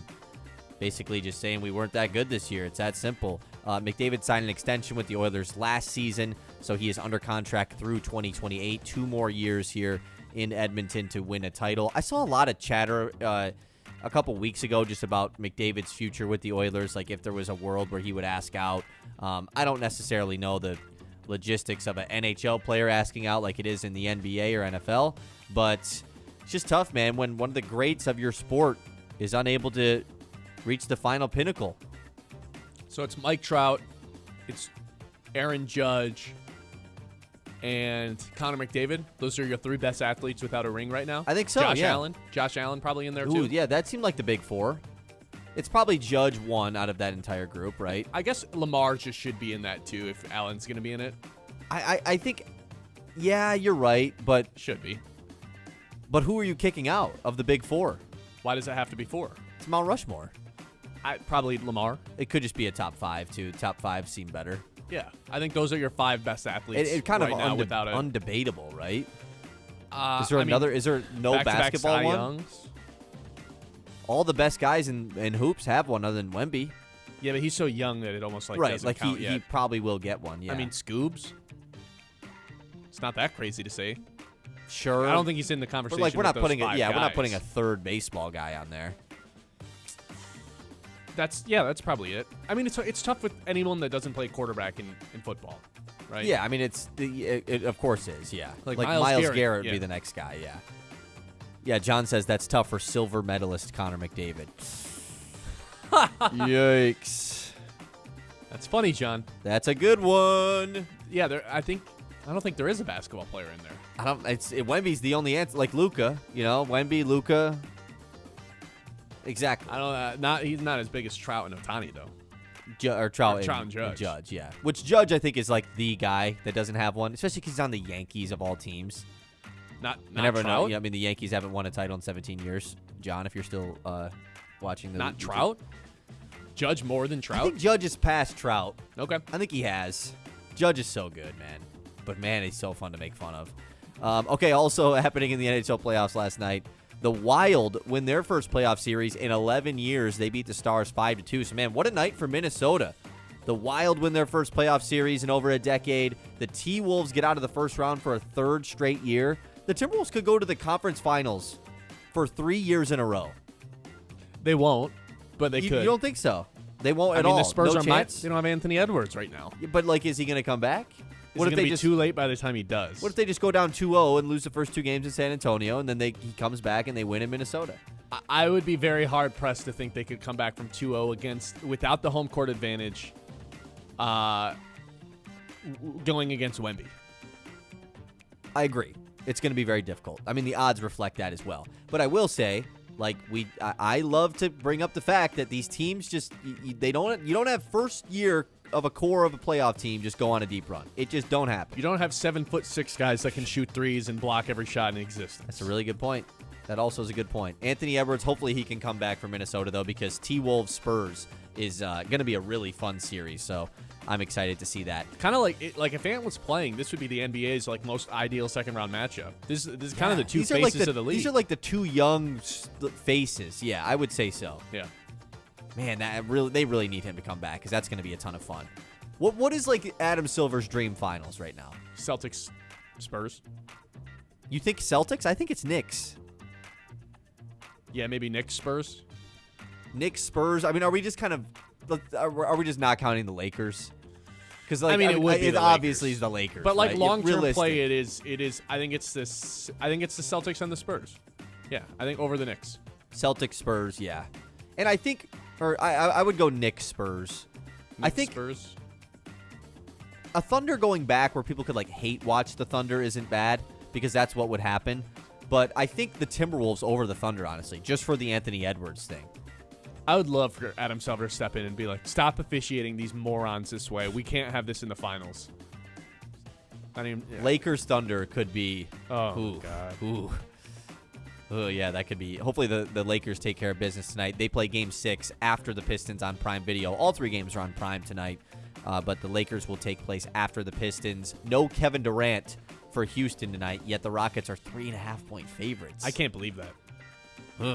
Basically just saying we weren't that good this year. It's that simple. McDavid signed an extension with the Oilers last season, so he is under contract through 2028. 2 more years here in Edmonton to win a title. I saw a lot of chatter a couple weeks ago just about McDavid's future with the Oilers, like if there was a world where he would ask out. I don't necessarily know the logistics of an NHL player asking out like it is in the NBA or NFL, but it's just tough, man, when one of the greats of your sport is unable to reach the final pinnacle. So it's Mike Trout, it's Aaron Judge, and Connor McDavid. Those are your 3 best athletes without a ring right now. I think so, Josh yeah. Allen. Josh Allen probably in there Ooh, too. yeah, that seemed like the big 4. It's probably Judge 1 out of that entire group, right? I guess Lamar just should be in that too if Allen's going to be in it. I think, yeah, you're right, but Should be. who are you kicking out of the big 4? Why does it have to be 4? It's Mount Rushmore. Probably Lamar. It could just be a top 5, too. Top 5 seem better. Yeah, I think those are your 5 best athletes. It kind right of now without a undebatable, right? Uh, Is there another? Is there no back-to-back basketball Cy one? Youngs. All the best guys in hoops have one other than Wemby. Yeah, but he's so young that it almost right, doesn't like count yet. he probably will get one. Yeah, I mean, Scoobs. It's not that crazy to say. sure. I don't think he's in the But conversation. like we're not with those putting 5 we're not guys. putting a third baseball guy on there. That's probably it. I mean, it's tough with anyone that doesn't play quarterback in football, right? Yeah, I mean it of course is. Yeah, Like Miles Miles Garrett would yeah. be the next guy. Yeah. Yeah, John says that's tough for silver medalist Connor McDavid. Yikes. That's funny, John. That's a good one. Yeah, I don't think there is a basketball player in there. Wemby's the only answer. Like Luka, Wemby, Luka. Exactly. I don't. He's not as big as Trout and Ohtani though. Trout and Judge. Judge, yeah. Which Judge I think is like the guy that doesn't have one, especially because he's on the Yankees of all teams. Not I never know. Trout? Yeah, I mean, the Yankees haven't won a title in 17 years. John, if you're still watching the Not Trout. Judge more than I Trout. think Judge is past Trout. Okay. I think he has. Judge is so good, man. But, man, he's so fun to make fun of. Okay, also happening in the NHL playoffs last night, the Wild win their first playoff series in 11 years. They beat the Stars 5-2. So, man, what a night for Minnesota. The Wild win their first playoff series in over a decade. The T-Wolves get out of the first round for a 3rd straight year. The Timberwolves could go to the conference finals for 3 years in a row. They won't, but they You could. don't think so? They won't at I mean, all. the Spurs no are chance. they don't have Anthony Edwards right now. Yeah, but, like, is he going to come back? What if they too late by the time he does? What if they just go down 2-0 and lose the first 2 games in San Antonio, and then he comes back and they win in Minnesota? I would be very hard pressed to think they could come back from 2-0 without the home court advantage, going against Wemby. I agree. It's going to be very difficult. I mean, the odds reflect that as well. But I will say, like I love to bring up the fact that these teams you don't have first year of a core of a playoff team just go on a deep run. It just don't happen. You don't have 7'6" guys that can shoot threes and block every shot in existence. That's a really good point. That also is a good point. Anthony Edwards, hopefully he can come back for Minnesota, though, because T-Wolves Spurs is going to be a really fun series. So I'm excited to see that. Kind of like if Ant was playing, this would be the NBA's like most ideal second-round matchup. This is kind of the two faces of the league. These are like the two young faces. Yeah, I would say so. Yeah. Man, they really need him to come back because that's going to be a ton of fun. What is like Adam Silver's dream finals right now? Celtics, Spurs. You think Celtics? I think it's Knicks. Yeah, maybe Knicks, Spurs. Knicks, Spurs. I mean, are we just kind of are we just not counting the Lakers? Because like, it would be it the obviously Lakers. is the Lakers. But like right? long-term play, it is. I think it's the Celtics and the Spurs. Yeah, I think over the Knicks. Celtics, Spurs, yeah. And I think, or I would go Knicks, Spurs. I think Spurs. A Thunder going back where people could like hate watch the Thunder isn't bad because that's what would happen. But I think the Timberwolves over the Thunder, honestly, just for the Anthony Edwards thing. I would love for Adam Silver to step in and be like, stop officiating these morons this way. We can't have this in the finals. Lakers Thunder could be. Oh, God. Ooh. Oh, yeah, that could be. Hopefully the Lakers take care of business tonight. They play Game 6 after the Pistons on Prime Video. All 3 games are on Prime tonight, but the Lakers will take place after the Pistons. No Kevin Durant for Houston tonight, yet the Rockets are 3.5-point favorites. I can't believe that.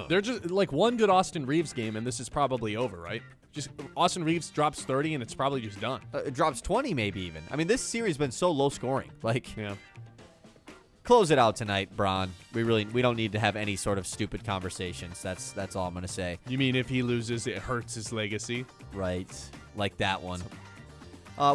They're just like one good Austin Reeves game, and this is probably over, right? Just Austin Reeves drops 30, and it's probably just done. It drops 20, maybe even. I mean, this series has been so low scoring. Like, yeah. Close it out tonight, Bron. We don't need to have any sort of stupid conversations. That's all I'm gonna say. You mean if he loses, it hurts his legacy? Right, like that one.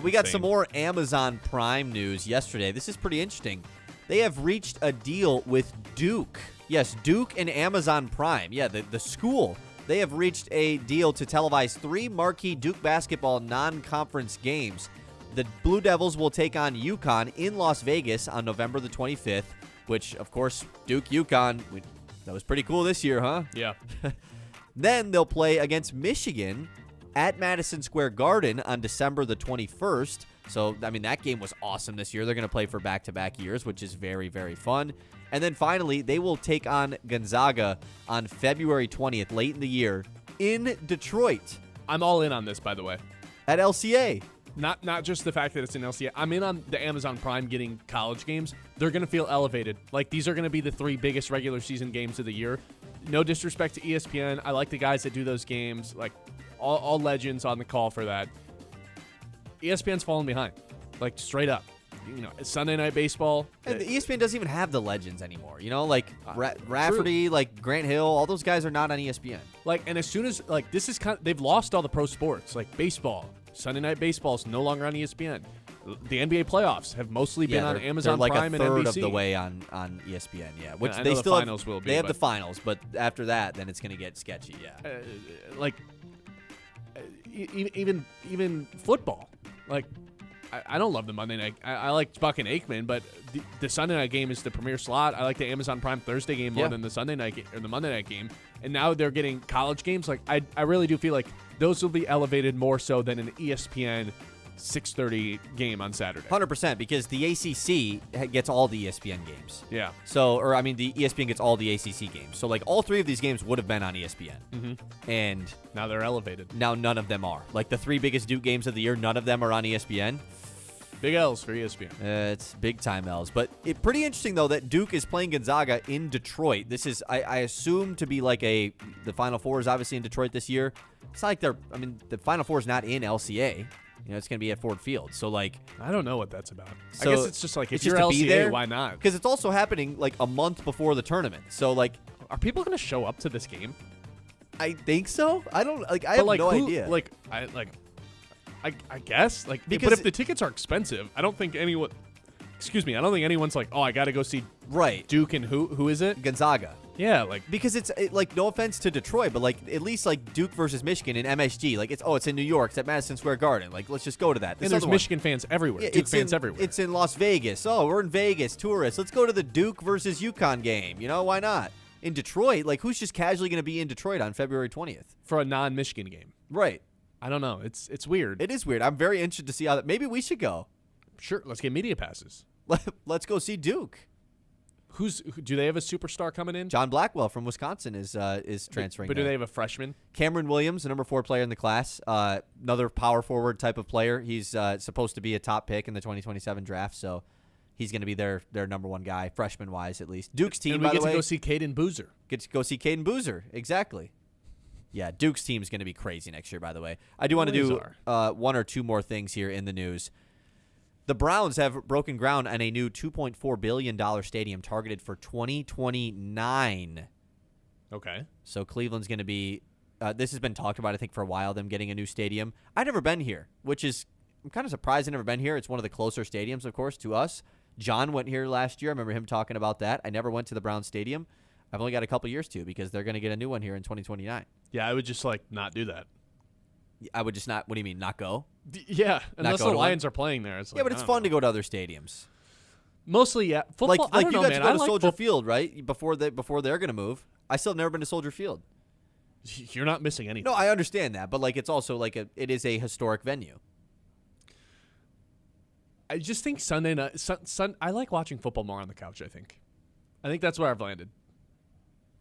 We got some more Amazon Prime news yesterday. This is pretty interesting. They have reached a deal with Duke. Yes, Duke and Amazon Prime. Yeah, the school. They have reached a deal to televise 3 marquee Duke basketball non-conference games. The Blue Devils will take on UConn in Las Vegas on November the 25th, which, of course, Duke-UConn, that was pretty cool this year, huh? Yeah. Then they'll play against Michigan at Madison Square Garden on December the 21st. So, I mean, that game was awesome this year. They're going to play for back-to-back years, which is very, very fun. And then finally, they will take on Gonzaga on February 20th, late in the year, in Detroit. I'm all in on this, by the way. At LCA. Not just the fact that it's in LCA. I'm in on the Amazon Prime getting college games. They're going to feel elevated. Like, these are going to be the 3 biggest regular season games of the year. No disrespect to ESPN. I like the guys that do those games. Like, all legends on the call for that. ESPN's falling behind. Like, straight up. You know, Sunday Night Baseball. And the ESPN doesn't even have the legends anymore. You know, like Rafferty, like Grant Hill, all those guys are not on ESPN. Like, and as soon as, like, this is kind of, they've lost all the pro sports. Like, baseball. Sunday Night Baseball is no longer on ESPN. The NBA playoffs have mostly been on Amazon like Prime and NBC. They're like a third of the way on ESPN, yeah. Which I they know still the finals will be. They have the finals, but after that, then it's going to get sketchy, yeah. Even football. Like, I don't love the Monday night. I like Buck and Aikman, but the Sunday night game is the premier slot. I like the Amazon Prime Thursday game more than the Sunday night or the Monday night game. And now they're getting college games. Like, I really do feel like those will be elevated more so than an ESPN 6:30 game on Saturday. 100%, because the ACC gets all the ESPN games. Yeah. So, or I mean, the ESPN gets all the ACC games. So, like, all 3 of these games would have been on ESPN. Mm-hmm. And now they're elevated. Now none of them are. Like, the 3 biggest Duke games of the year, none of them are on ESPN. Big L's for ESPN. It's big time L's. But it's pretty interesting, though, that Duke is playing Gonzaga in Detroit. This is, I assume, to be like the Final Four is obviously in Detroit this year. It's not like the Final Four is not in LCA. You know, it's going to be at Ford Field. So, like, I don't know what that's about. So I guess it's just like, if it's you're just to LCA, be there, why not? Because it's also happening, like, a month before the tournament. So, like, are people going to show up to this game? I think so. I don't, like, I have no idea. Like, I guess, like, because but if the tickets are expensive, I don't think anyone. Excuse me, I don't think anyone's like, oh, I got to go see Duke and who is it? Gonzaga. Yeah, like, because it's like, no offense to Detroit, but like at least like Duke versus Michigan in MSG, like it's in New York, it's at Madison Square Garden. Like, let's just go to that. And there's Michigan fans everywhere, Duke fans everywhere. It's in Las Vegas. Oh, we're in Vegas, tourists. Let's go to the Duke versus UConn game. You know, why not? In Detroit, like, who's just casually going to be in Detroit on February 20th for a non-Michigan game? Right. I don't know. It's weird. It is weird. I'm very interested to see how that. Maybe we should go. Sure, let's get media passes. Let's go see Duke. Do they have a superstar coming in? John Blackwell from Wisconsin is transferring. But do there. they have a freshman? Cameron Williams, the number 4 player in the class, another power forward type of player. He's supposed to be a top pick in the 2027 draft, so he's going to be their number 1 guy, freshman wise at least. Duke's team, And we by get the way, to go see Caden Boozer. get to go see Caden Boozer. Exactly. Yeah, Duke's team is going to be crazy next year. By the way, I do want to do one or two more things here in the news. The Browns have broken ground on a new $2.4 billion stadium targeted for 2029. Okay. So Cleveland's going to be this has been talked about, I think, for a while, them getting a new stadium. I've never been here, which is I'm kind of surprised I've never been here. It's one of the closer stadiums, of course, to us. John went here last year. I remember him talking about that. I never went to the Browns Stadium. I've only got a couple years to because they're going to get a new one here in 2029. Yeah, I would just not do that. I would just not. What do you mean, not go? Yeah, unless go the to Lions are playing there. It's Yeah, but it's fun to go to other stadiums. Mostly, yeah. Football, Like I don't you know, got man. to go I to like Soldier Field, right? Before they're going to move. I still have never been to Soldier Field. You're not missing anything. No, I understand that, but it's also it is a historic venue. I just think Sunday night. I like watching football more on the couch. I think that's where I've landed.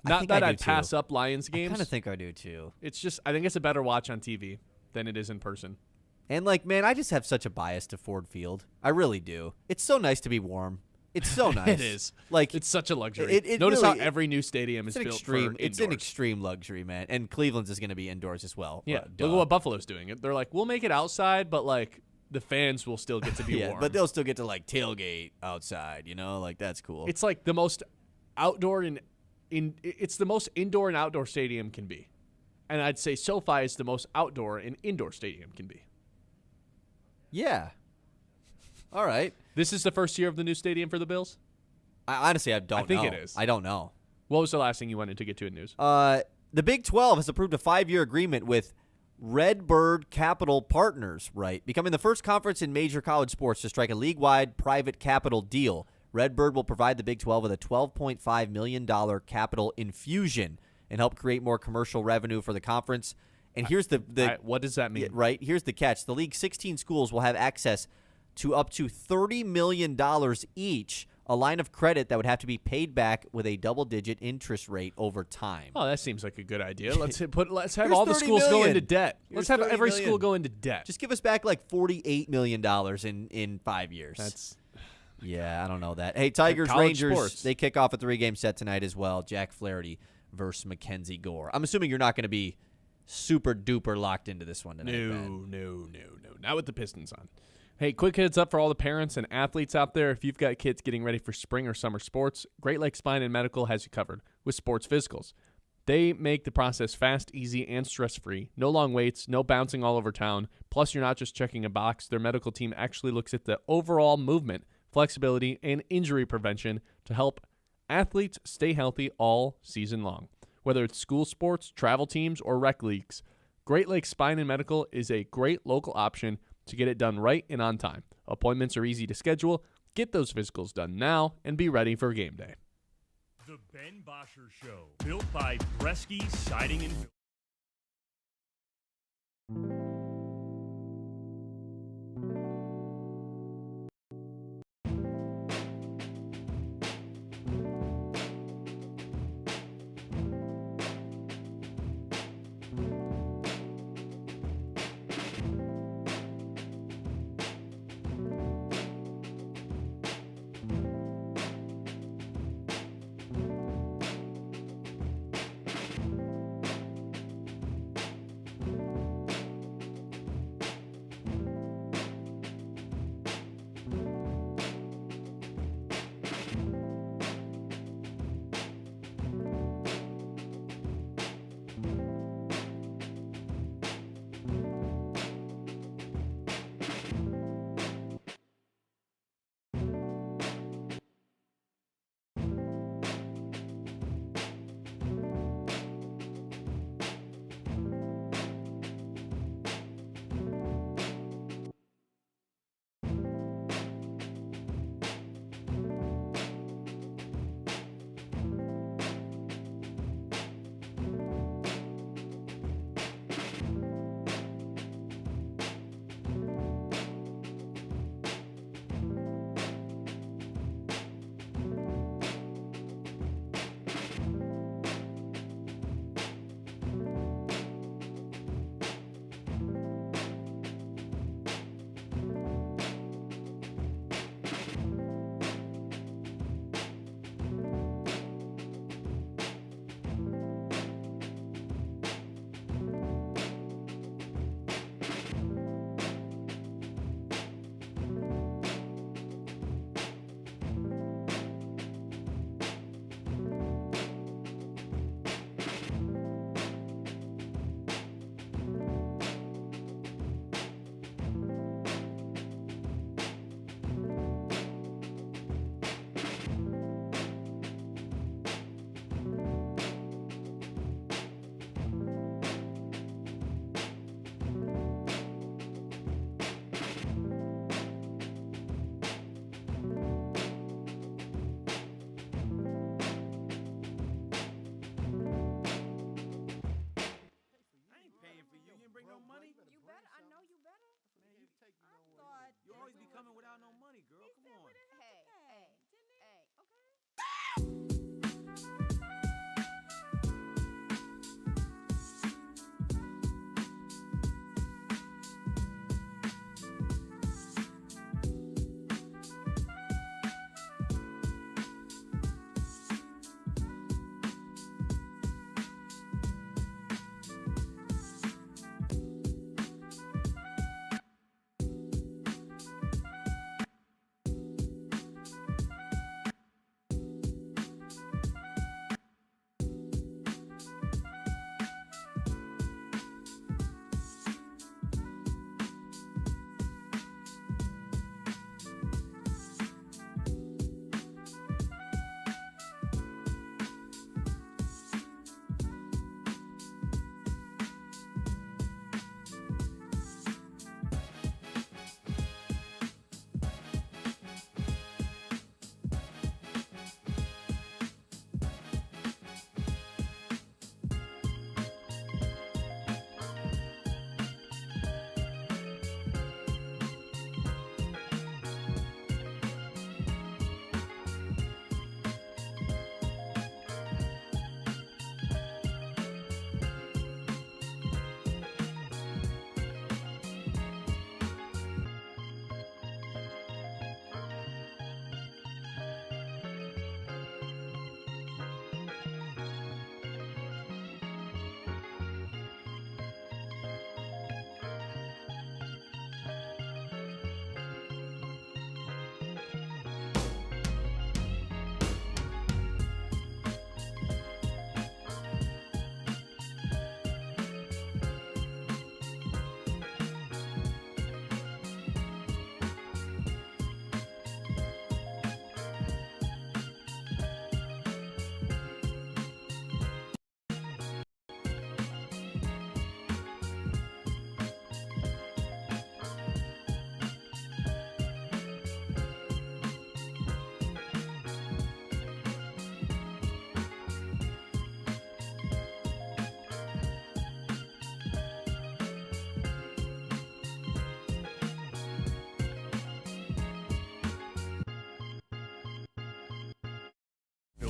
Not that I'd pass up Lions games. I kind of think I do too. It's just I think it's a better watch on TV than it is in person. And man, I just have such a bias to Ford Field. I really do. It's so nice to be warm. It's so nice. It is. It's such a luxury. It Notice really, how every new stadium is built for indoors. It's an extreme luxury, man. And Cleveland's is going to be indoors as well. Yeah. Look at what Buffalo's doing. They're like, we'll make it outside, but the fans will still get to be warm. But they'll still get to tailgate outside. That's cool. It's the most outdoor it's the most indoor and outdoor stadium can be. And I'd say SoFi is the most outdoor and indoor stadium can be. Yeah. All right. This is the first year of the new stadium for the Bills? I honestly don't know. I think it is. I don't know. What was the last thing you wanted to get to in news? The Big 12 has approved a 5-year agreement with Redbird Capital Partners, right? Becoming the first conference in major college sports to strike a league-wide private capital deal. Redbird will provide the Big 12 with a $12.5 million capital infusion and help create more commercial revenue for the conference. And here's what does that mean? Right, here's the catch. The league's 16 schools will have access to up to $30 million each, a line of credit that would have to be paid back with a double-digit interest rate over time. Oh, that seems like a good idea. Let's have Here's all the schools $30 go million. into debt. Here's Let's have $30 every million. school go into debt. Just give us back $48 million in 5 years. Yeah, I don't know that. Hey, Tigers, College Rangers, sports. they kick off a 3-game set tonight as well. Jack Flaherty versus Mackenzie Gore. I'm assuming you're not going to be super duper locked into this one tonight. No. Not with the Pistons on. Hey, quick heads up for all the parents and athletes out there. If you've got kids getting ready for spring or summer sports, Great Lakes Spine and Medical has you covered with sports physicals. They make the process fast, easy, and stress-free. No long waits, no bouncing all over town. Plus, you're not just checking a box. Their medical team actually looks at the overall movement, flexibility, and injury prevention to help athletes stay healthy all season long. Whether it's school sports, travel teams, or rec leagues, Great Lakes Spine and Medical is a great local option to get it done right and on time. Appointments are easy to schedule. Get those physicals done now and be ready for game day. The Ben Bosher Show, built by Bresky Siding and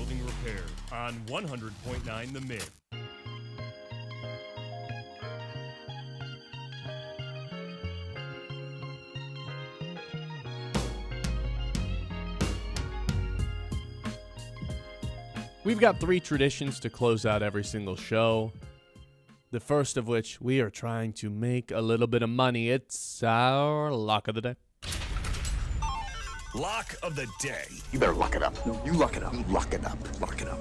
Building Repair on 100.9 The Mid. We've got 3 traditions to close out every single show. The first of which, we are trying to make a little bit of money. It's our lock of the day. Lock of the day. You better lock it up. No, you lock it up. Lock it up. Lock it up.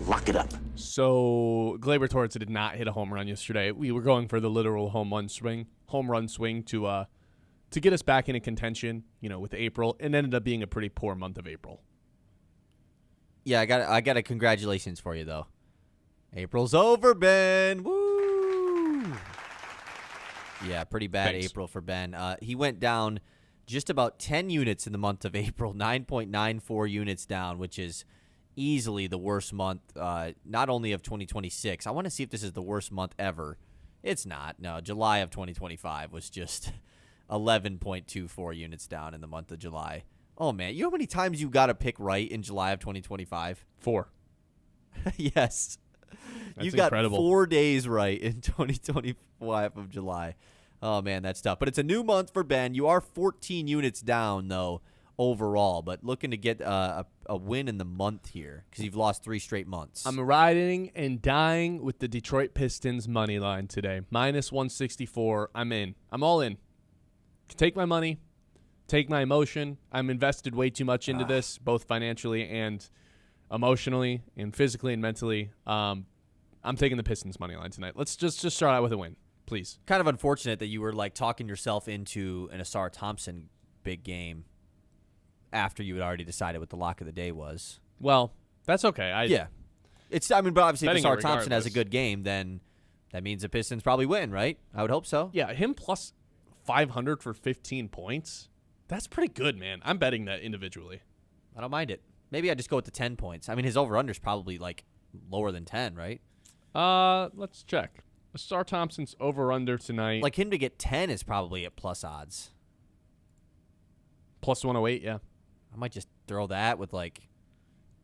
Lock it up. So, Glaber Torres did not hit a home run yesterday. We were going for the literal home run swing to get us back into contention, with April. It ended up being a pretty poor month of April. Yeah, I got a congratulations for you though. April's over, Ben. Woo! Yeah, pretty bad Thanks. April for Ben. He went down just about 10 units in the month of April, 9.94 units down, which is easily the worst month, not only of 2026. I want to see if this is the worst month ever. It's not. No, July of 2025 was just 11.24 units down in the month of July. Oh, man. You know how many times you got to pick right in July of 2025? 4. Yes. That's You got incredible. 4 days right in 2025 of July. Oh, man, that's tough. But it's a new month for Ben. You are 14 units down, though, overall. But looking to get a win in the month here because you've lost 3 straight months. I'm riding and dying with the Detroit Pistons money line today. Minus 164. I'm in. I'm all in. Take my money. Take my emotion. I'm invested way too much into this, both financially and emotionally and physically and mentally. I'm taking the Pistons money line tonight. Let's just start out with a win, please. Kind of unfortunate that you were like talking yourself into an Asar Thompson big game after you had already decided what the lock of the day was. Well, that's okay. Yeah. But obviously if Betting Asar it Thompson has a regardless. good game, then that means the Pistons probably win, right? I would hope so. Yeah, him plus 500 for 15 points. That's pretty good, man. I'm betting that individually. I don't mind it. Maybe I just go with the 10 points. I mean, his over-under is probably like lower than 10, right? Let's check. Asar Thompson's over-under tonight. Like him to get 10 is probably at plus odds. Plus 108, yeah. I might just throw that with like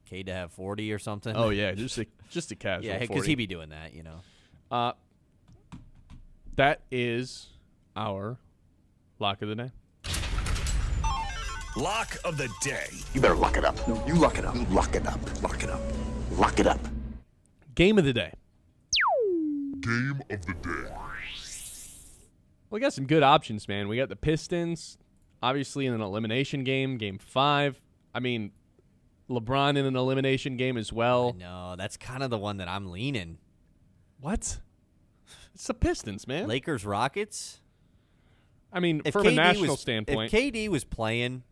Cade to have 40 or something. Oh, yeah, just a casual Yeah, 40. because he'd be doing that, That is our lock of the day. Lock of the day. You better lock it up. No, you lock it up. Lock it up. Lock it up. Lock it up. Game of the day. Game of the day. We got some good options, man. We got the Pistons, obviously in an elimination game, Game 5. I mean, LeBron in an elimination game as well. No, that's kind of the one that I'm leaning. What? It's the Pistons, man. Lakers Rockets. I mean, If from a KD national was, standpoint, if KD was playing,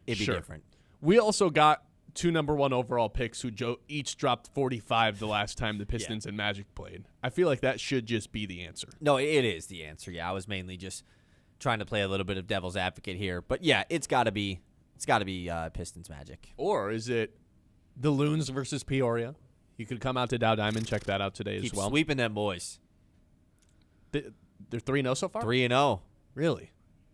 it'd be Sure. different. we also got 2 number 1 overall picks who each dropped 45 the last time the Pistons and Magic played. I feel like that should just be the answer. No, it is the answer. Yeah, I was mainly just trying to play a little bit of devil's advocate here, but yeah, it's got to be Pistons Magic. Or is it the Loons versus Peoria? You could come out to Dow Diamond, check that out today Keep as well. sweeping them boys. They're 3-0 so far? 3-0. Really?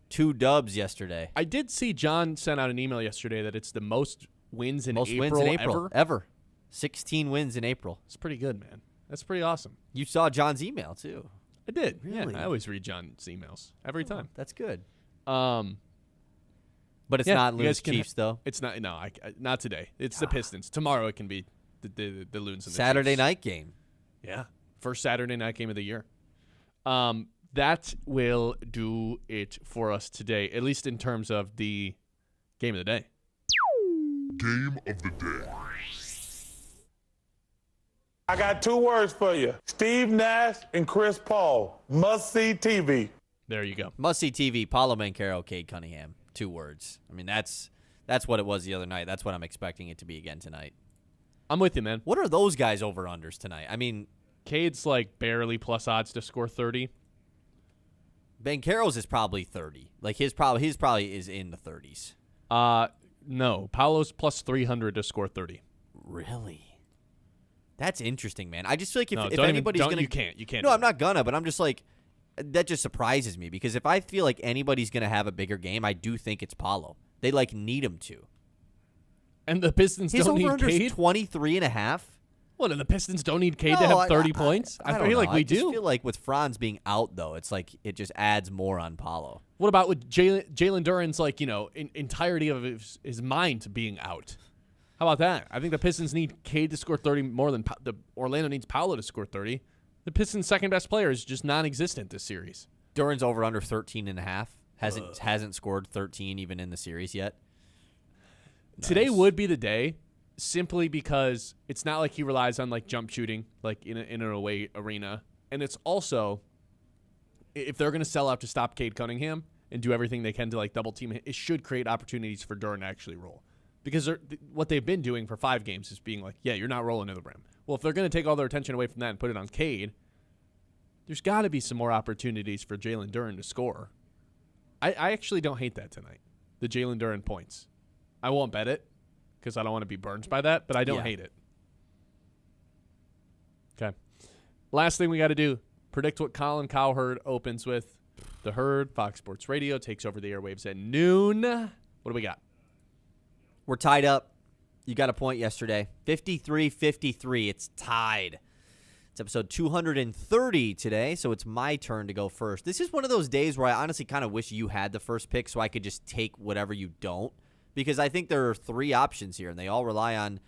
2 dubs yesterday. I did see John sent out an email yesterday that it's the most wins in Most April wins in April ever. 16 wins in April. It's pretty good, man. That's pretty awesome. You saw John's email too. I did. Really? Yeah, I always read John's emails every time. That's good. But But it's not you guys Loons can Chiefs though. It's not. No, not today. It's the Pistons. Tomorrow it can be the Loons and the Saturday Chiefs. night game. Yeah, first Saturday night game of the year. That will do it for us today, at least in terms of the game of the day. Game of the day. I got 2 words for you. Steve Nash and Chris Paul. Must see TV. There you go. Must see TV. Paulo Banchero, Cade Cunningham. 2 words. I mean, that's what it was the other night. That's what I'm expecting it to be again tonight. I'm with you, man. What are those guys over unders tonight? I mean, Cade's like barely plus odds to score 30. Banchero's is probably 30. Like his probably is in the 30s. No, Paolo's plus 300 to score 30. Really? That's interesting, man. I just feel like if No, don't even- anybody's don't- gonna, you can't No, do I'm that. not gonna. But I'm just like, that just surprises me because if I feel like anybody's gonna have a bigger game, I do think it's Paulo. They like need him to. And the Pistons His don't need over-under Cade? is 23.5. What, and the Pistons don't need Cade to No, have 30 points? I I don't feel like know. we I just do. feel like with Franz being out, though, it's like it just adds more on Paolo. What about with Jalen Duren's, like, entirety of his mind being out? How about that? I think the Pistons need Cade to score 30 more than the Orlando needs Paolo to score 30. The Pistons' second best player is just non-existent this series. Duran's over under 13.5. Hasn't scored 13 even in the series yet. Today Nice. would be the day, simply because it's not like he relies on like jump shooting like in an away arena, and it's also, if they're going to sell out to stop Cade Cunningham and do everything they can to like double team, it should create opportunities for Duren to actually roll. Because what they've been doing for 5 games is being like, yeah, you're not rolling to the rim. Well, if they're going to take all their attention away from that and put it on Cade, there's got to be some more opportunities for Jalen Duren to score. I actually don't hate that tonight, the Jalen Duren points. I won't bet it because I don't want to be burned by that, but I don't hate it. Okay. Last thing we got to do, predict what Colin Cowherd opens with. The Herd, Fox Sports Radio, takes over the airwaves at noon. What do we got? We're tied up. You got a point yesterday. 53-53. It's tied. It's episode 230 today, so it's my turn to go first. This is one of those days where I honestly kind of wish you had the first pick so I could just take whatever you don't, because I think there are 3 options here, and they all rely on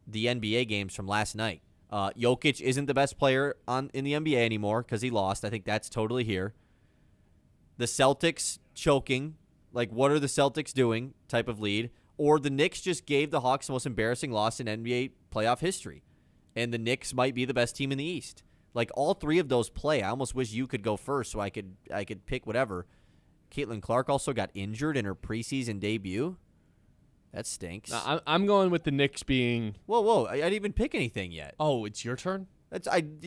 the NBA games from last night. Jokic isn't the best player in the NBA anymore because he lost. I think that's totally here. The Celtics choking, like what are the Celtics doing type of lead. Or the Knicks just gave the Hawks the most embarrassing loss in NBA playoff history. And the Knicks might be the best team in the East. Like, all 3 of those play. I almost wish you could go first so I could pick whatever. Caitlin Clark also got injured in her preseason debut. That stinks. I'm going with the Knicks being... Whoa. I didn't even pick anything yet. Oh, it's your turn?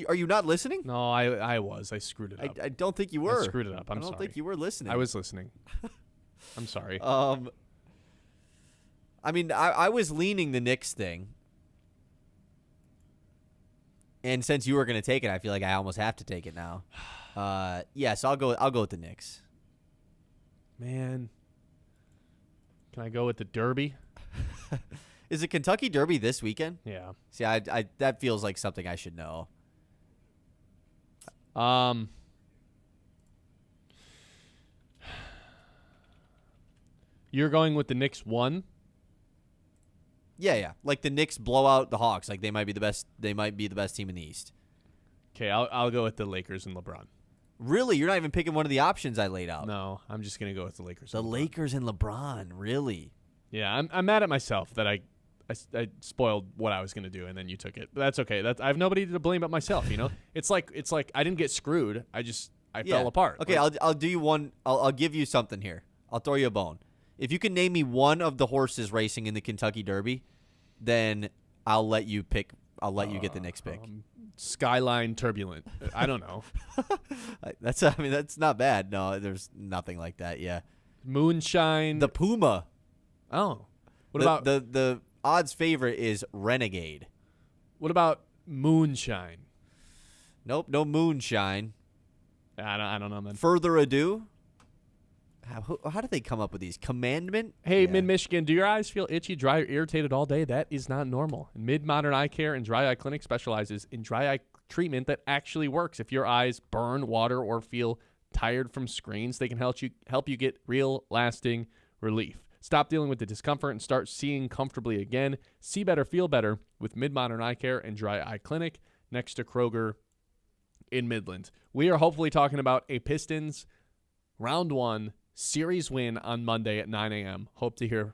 Are you not listening? No, I was. I screwed it up. I don't think you were. I screwed it up. I'm sorry. I don't think you were listening. I was listening. I'm sorry. I mean, I was leaning the Knicks thing. And since you were going to take it, I feel like I almost have to take it now. So I'll go with the Knicks. Man. Can I go with the Derby? Is it Kentucky Derby this weekend? Yeah. See, I that feels like something I should know. You're going with the Knicks 1? Yeah. Like the Knicks blow out the Hawks. Like they might be the best. They might be the best team in the East. Okay, I'll go with the Lakers and LeBron. Really, you're not even picking one of the options I laid out. No, I'm just gonna go with the Lakers. The and LeBron. Lakers and LeBron. Really? Yeah, I'm mad at myself that I spoiled what I was gonna do and then you took it. But that's okay. I have nobody to blame but myself. You know, it's like I didn't get screwed. I fell apart. Okay, Like, I'll do you one. I'll give you something here. I'll throw you a bone. If you can name me one of the horses racing in the Kentucky Derby, then I'll let you pick. I'll let you get the Knicks pick. Skyline Turbulent. I don't know. That's not bad. No, there's nothing like that. Yeah. Moonshine. The Puma. Oh. What about the odds favorite is Renegade. What about Moonshine? Nope, no Moonshine. I don't know, man. Further Ado. How do they come up with these? Commandment? Hey, Yeah. Mid-Michigan, do your eyes feel itchy, dry, or irritated all day? That is not normal. Mid-Modern Eye Care and Dry Eye Clinic specializes in dry eye treatment that actually works. If your eyes burn, water, or feel tired from screens, they can help you get real, lasting relief. Stop dealing with the discomfort and start seeing comfortably again. See better, feel better with Mid-Modern Eye Care and Dry Eye Clinic next to Kroger in Midland. We are hopefully talking about a Pistons round 1 series win on Monday at 9 a.m. Hope to hear